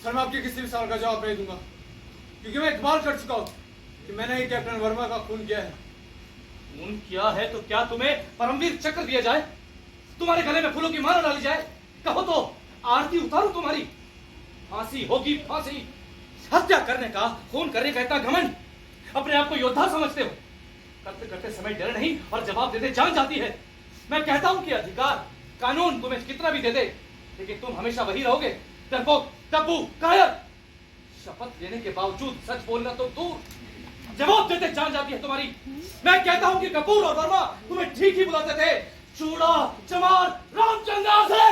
सर, मैं आपके किसी भी सवाल का जवाब नहीं दूंगा, क्योंकि मैं इकबाल कर चुका हूँ कि मैंने ही कैप्टन वर्मा का खून किया है। खून किया है तो क्या तुम्हें परमवीर चक्र दिया जाए? तुम्हारे गले में फूलों की माला डाली जाए? कहो तो आरती उतारूं तुम्हारी? फांसी होगी, फांसी। हत्या करने का, खून करने का इतना घमंड, अपने आप को योद्धा समझते हो। करते करते समय डर नहीं और जवाब देते जान जाती है। मैं कहता हूं कि अधिकार, कानून तुम्हें कितना भी दे दे, लेकिन तुम हमेशा वही रहोगे, डरपोक, तब्बू, कायर। शपथ लेने के बावजूद सच बोलना तो दूर, जवाब देते जान जाती है तुम्हारी। मैं कहता हूं कि कपूर और वर्मा तुम्हें ठीक ही बुलाते थे। चूड़ा चमार रामचंद्र से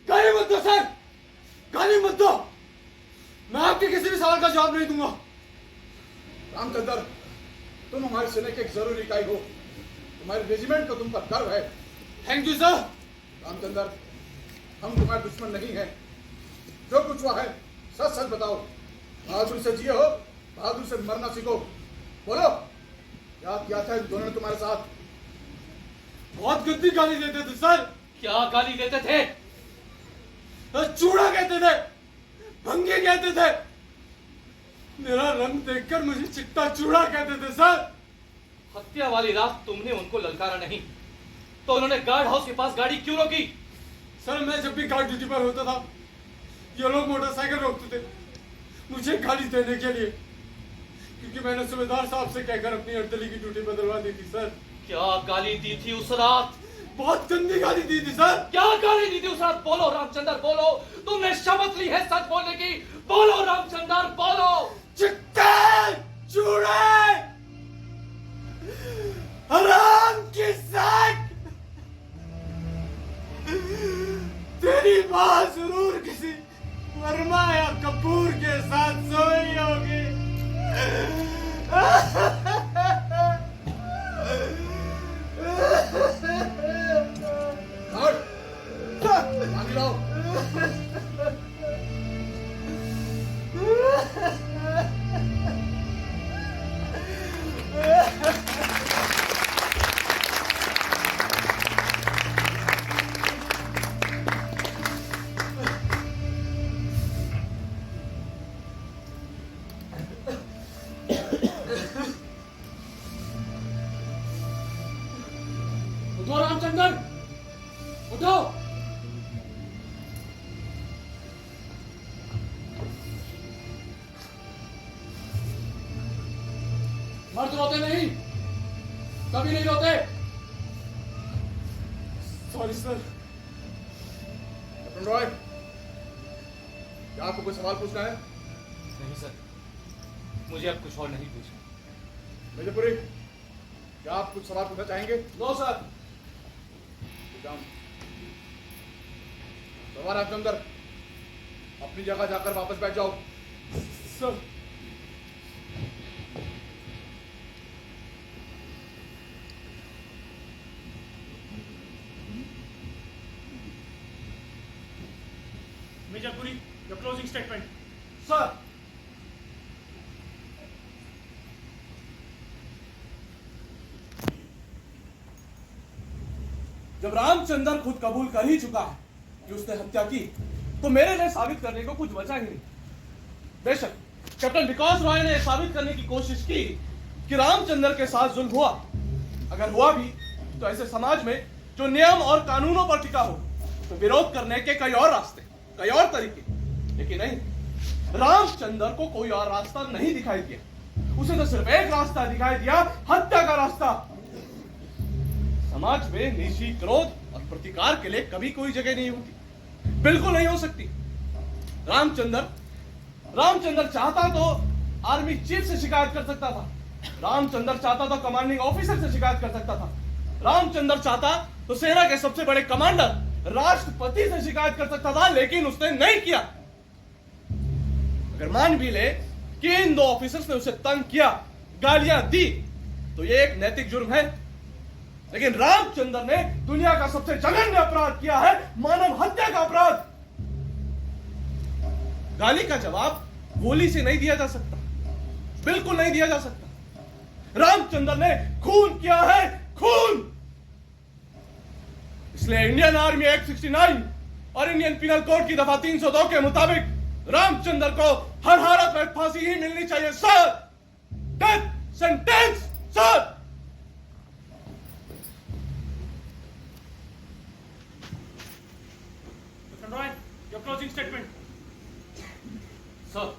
गाली मत दो सर, गाली मत दो। मैं आपके किसी भी सवाल का जवाब नहीं दूंगा। रामचंद्र, तुम हमारे सेना की एक जरूरी इकाई हो। तुम्हारे रेजिमेंट को तुम पर गर्व है। Thank you sir. रामचंद्र, हम तुम्हारे दुश्मन नहीं हैं। जो कुछ हुआ है सच सच बताओ। बहादुर से जिए हो, बहादुर से मरना सीखो। बोलो, क्या किया था इन दोनों ने तुम्हारे साथ? बहुत गंदी गाली देते थे सर। क्या गाली देते थे? चूड़ा कहते थे, भंगे कहते थे, मेरा रंग देखकर मुझे चिट्टा चूड़ा कहते थे सर। हत्या वाली रात तुमने उनको ललकारा नहीं तो उन्होंने गार्ड हाउस के पास गाड़ी क्यों रोकी? सर मैं जब भी गार्ड ड्यूटी पर होता था, ये लोग मोटरसाइकिल रोकते थे मुझे गाली देने के लिए, क्योंकि मैंने सूबेदार साहब से कहकर अपनी अर्दली की ड्यूटी बदलवा दी थी सर। क्या गाली दी थी उस रात? बहुत गंदी गाली दी थी सर। क्या गाली दी थी उस रात? बोलो रामचंद्र, बोलो। तुमने शपथ ली है सच बोलने की। बोलो रामचंद्र, बोलो। चिट्टे चूड़े हराम की साथ तेरी माँ जरूर किसी वर्मा या कपूर के साथ सोई होगी। पानी लाओ। उठो रामचंद्र, उठो। मर्द रोते नहीं, कभी नहीं रोते। Sorry sir. कैप्टन रॉय, क्या आपको कोई सवाल पूछना है? नहीं सर, मुझे अब कुछ और नहीं पूछना। मेजर पुरी, क्या आप कुछ सवाल पूछना चाहेंगे? No sir. सवाल रामचंद्र, अपनी जगह जाकर वापस बैठ जाओ। Sir major Puri, your closing statement. Sir, जब रामचंद्र खुद कबूल कर ही चुका है कि उसने हत्या की, तो मेरे लिए साबित करने को कुछ बचा ही नहीं। बेशक कैप्टन विकास रॉय ने साबित करने की कोशिश की कि रामचंद्र के साथ जुल्म हुआ। अगर हुआ भी तो ऐसे समाज में जो नियम और कानूनों पर टिका हो, तो विरोध करने के कई और रास्ते, कई और तरीके। लेकिन नहीं, रामचंद्र को कोई और रास्ता नहीं दिखाई दिया। उसे तो सिर्फ एक रास्ता दिखाई दिया, हत्या का रास्ता। समाज में निजी क्रोध और प्रतिकार के लिए कभी कोई जगह नहीं होती, बिल्कुल नहीं हो सकती। रामचंद्र चाहता तो आर्मी चीफ से शिकायत कर सकता था। रामचंद्र चाहता तो कमांडिंग ऑफिसर से शिकायत कर सकता था। रामचंद्र चाहता तो सेना के सबसे बड़े कमांडर राष्ट्रपति से शिकायत कर सकता था, लेकिन उसने नहीं किया। अगर मान भी ले कि इन दो ऑफिसर्स ने उसे तंग किया, गालियां दी, तो यह एक नैतिक जुर्म है। लेकिन रामचंद्र ने दुनिया का सबसे जघन्य अपराध किया है, मानव हत्या का अपराध। गाली का जवाब गोली से नहीं दिया जा सकता, बिल्कुल नहीं दिया जा सकता। रामचंद्र ने खून किया है, खून। इसलिए इंडियन आर्मी एक्ट 69 और इंडियन पिनल कोड की दफा 302 के मुताबिक रामचंद्र को हर हालत में फांसी ही मिलनी चाहिए sir. Death sentence sir. Roy, your closing statement. Sir,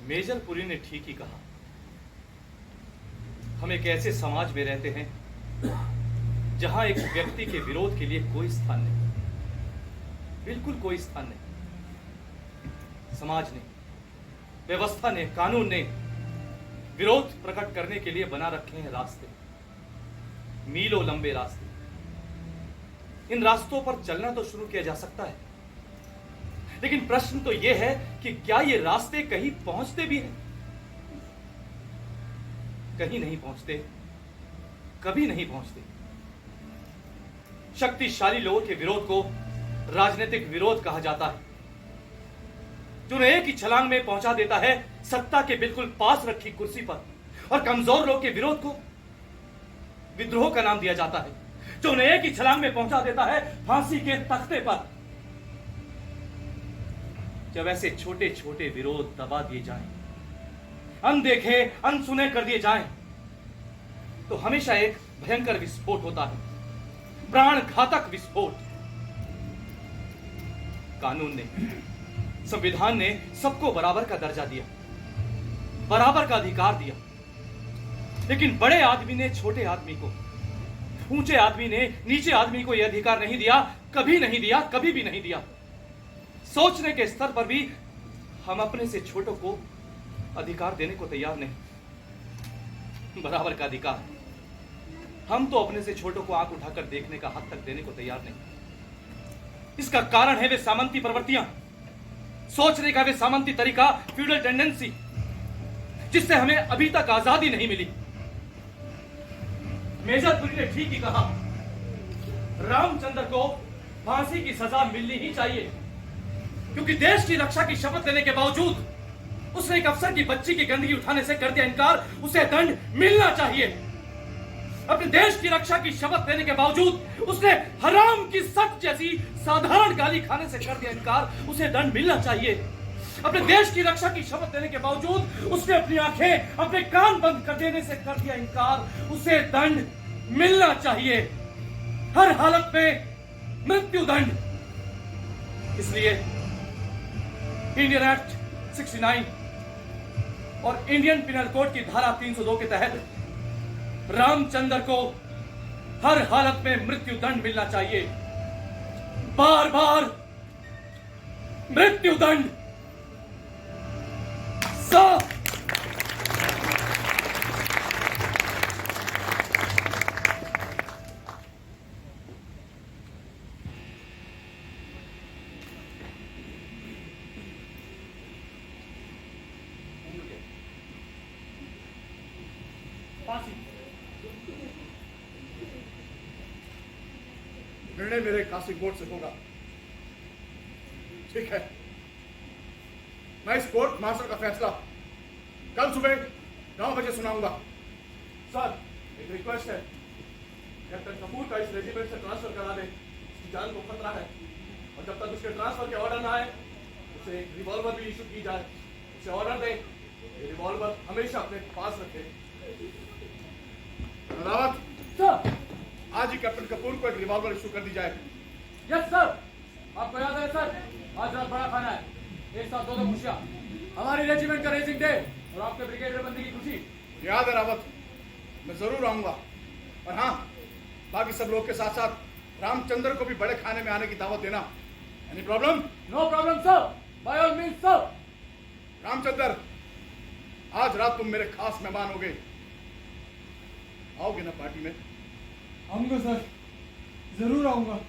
major Puri ने ठीक ही कहा। हम एक ऐसे समाज में रहते हैं जहां एक व्यक्ति के विरोध के लिए कोई स्थान नहीं, बिल्कुल कोई स्थान नहीं। समाज ने, व्यवस्था ने, कानून ने विरोध प्रकट करने के लिए बना रखे हैं रास्ते, मीलों लंबे रास्ते। इन रास्तों पर चलना तो शुरू किया जा सकता है, लेकिन प्रश्न तो यह है कि क्या ये रास्ते कहीं पहुंचते भी हैं? कहीं नहीं पहुंचते, कभी नहीं पहुंचते। शक्तिशाली लोगों के विरोध को राजनीतिक विरोध कहा जाता है, जो उन्हें एक ही छलांग में पहुंचा देता है सत्ता के बिल्कुल पास रखी कुर्सी पर, और कमजोर लोग के विरोध को विद्रोह का नाम दिया जाता है, जो उन्हें एक ही छलांग में पहुंचा देता है फांसी के तख्ते पर। जब ऐसे छोटे छोटे विरोध दबा दिए जाएं, अनदेखे अनसुने कर दिए जाएं, तो हमेशा एक भयंकर विस्फोट होता है, प्राण घातक विस्फोट। कानून ने, संविधान ने सबको बराबर का दर्जा दिया, बराबर का अधिकार दिया, लेकिन बड़े आदमी ने छोटे आदमी को, ऊंचे आदमी ने नीचे आदमी को यह अधिकार नहीं दिया, कभी नहीं दिया, कभी भी नहीं दिया। सोचने के स्तर पर भी हम अपने से छोटों को अधिकार देने को तैयार नहीं। बराबर का अधिकार हम तो अपने से छोटों को आंख उठाकर देखने का हद तक देने को तैयार नहीं। इसका कारण है वे सामंती प्रवृत्तियां, सोचने का वे सामंती तरीका, फ्यूडल टेंडेंसी, जिससे हमें अभी तक आजादी नहीं मिली। मेजर पुरी ने ठीक ही कहा, रामचंद्र को फांसी की सजा मिलनी ही चाहिए, क्योंकि देश की रक्षा की शपथ लेने के बावजूद उसने एक अफसर की बच्ची की गंदगी उठाने से कर दिया इनकार, उसे दंड मिलना चाहिए। अपने देश की रक्षा की शपथ लेने के बावजूद उसने हराम की सख्त जैसी साधारण गाली खाने से कर दिया इनकार, उसे दंड मिलना चाहिए। अपने देश की रक्षा की शपथ लेने के बावजूद उसने अपनी आंखें, अपने कान बंद कर देने से कर दिया इनकार, उसे दंड मिलना चाहिए, हर हालत में मृत्यु दंड। इसलिए इंडियन एक्ट 69 और इंडियन पिनल कोड की धारा 302 के तहत रामचंद्र को हर हालत में मृत्यु दंड मिलना चाहिए, बार बार मृत्यु दंड। निर्णय मेरे कासिम कोर्ट से होगा, ठीक है। मैं इस कोर्ट मार्शल का फैसला कल सुबह 9 बजे सुनाऊंगा। सर, एक रिक्वेस्ट है, कैप्टन कपूर का इस रेजिमेंट से ट्रांसफर करा दें, उसकी जान को खतरा है, और जब तक उसके ट्रांसफर के ऑर्डर ना आए उसे एक रिवॉल्वर भी इशू की जाए। उसे ऑर्डर दें, ये रिवॉल्वर हमेशा अपने पास रखे। रावत, सर। आज ही कैप्टन कपूर को एक रिवॉल्वर इशू कर दी जाए। Yes sir. आपको याद है सर, आज रात बड़ा खाना है, एक साथ 2 खुशियां, हमारी रेजिमेंट का रेजिंग डे और आपके ब्रिगेडियर बनने की खुशी। याद है रावत, मैं जरूर आऊंगा। और हाँ, बाकी सब लोग के साथ साथ रामचंद्र को भी बड़े खाने में आने की दावत देना। Any problem? No problem sir, by all means sir. Ramchandra, आज रात तुम मेरे खास मेहमान होगे, आओगे ना पार्टी में? आऊंगा सर, जरूर आऊंगा।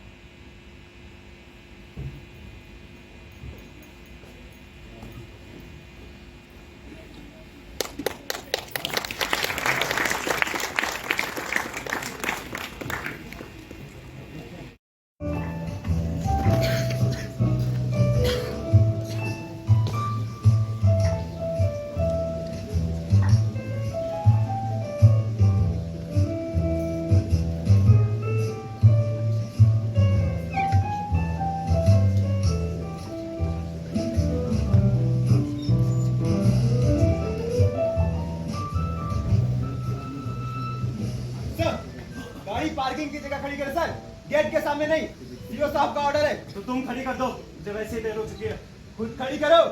पार्किंग की जगह खड़ी करे सर, गेट के सामने नहीं। सीओ साहब का ऑर्डर है। तो तुम खड़ी कर दो, मुझे वैसे ही देर हो चुकी है। खुद खड़ी करो,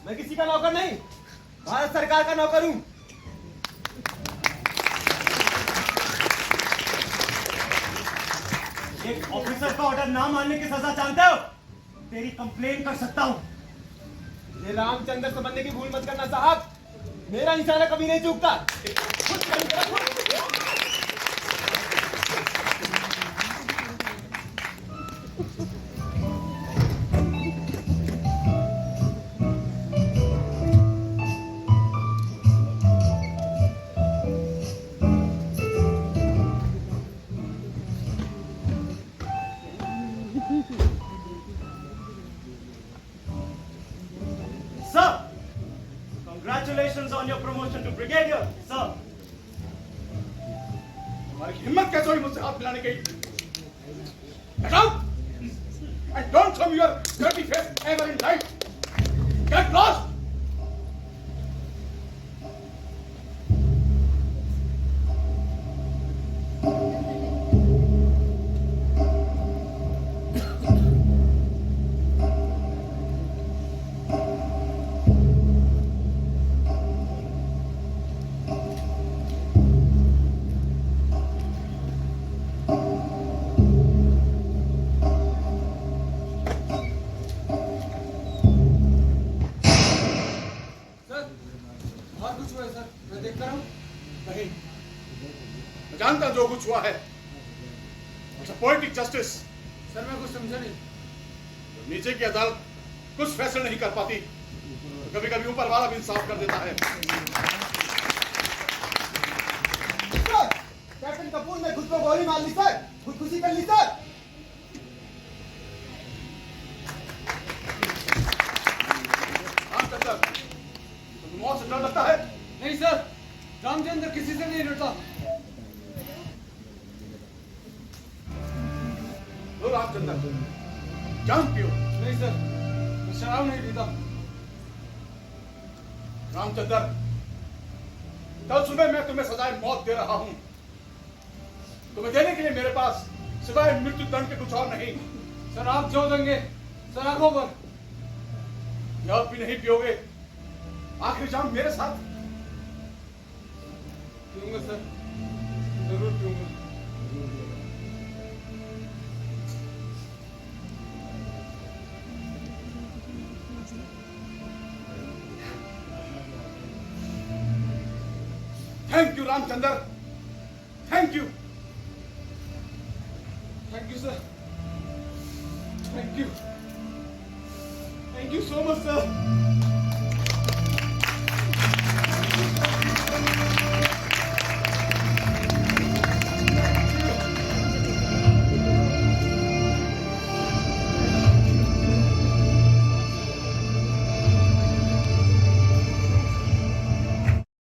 मैं किसी का नौकर नहीं, भारत सरकार का नौकर हूँ। एक ऑफिसर का ऑर्डर ना मानने की सजा जानते हो? तेरी कंप्लेन कर सकता हूं। ये रामचंद्र से बनने की भूल मत करना साहब, मेरा निशाना कभी नहीं चूकता। Sir, congratulations on your promotion to brigadier, sir. तुम्हारी हिम्मत कैसे हुई मुझसे हाथ मिलाने की? Get out! And don't show me your dirty face ever in life. Get lost! Sir बहुत कुछ हुआ है सर, मैं देखता रहूं। नहीं, मैं जानता जो कुछ हुआ है। It's a poetic justice. Sir मैं कुछ समझा नहीं। तो नीचे की अदालत कुछ फैसले नहीं कर पाती, तो कभी कभी ऊपर वाला भी इंसाफ कर देता है। कैप्टन कपूर ने खुद को गोली मार ली सर, खुदकुशी कर ली सर। रामचंद्र, तुम्हें मौत से डर लगता है? नहीं सर, रामचंद्र किसी से नहीं डरता। लो रामचंद्र, जान पियो। नहीं सर, मैं शराब नहीं पीता। रामचंद्र, कल सुबह मैं तुम्हें सजाए मौत दे रहा हूं। तुम्हें देने के लिए मेरे पास सिवाय मृत्यु दंड के कुछ और नहीं। सर आप जो देंगे सर आंखों पर। अब भी नहीं पियोगे? आखिरी जाम मेरे साथ। पीऊंगा सर, जरूर पीऊंगा। Thank you Ramchandra, thank you. Thank you sir, thank you so much sir.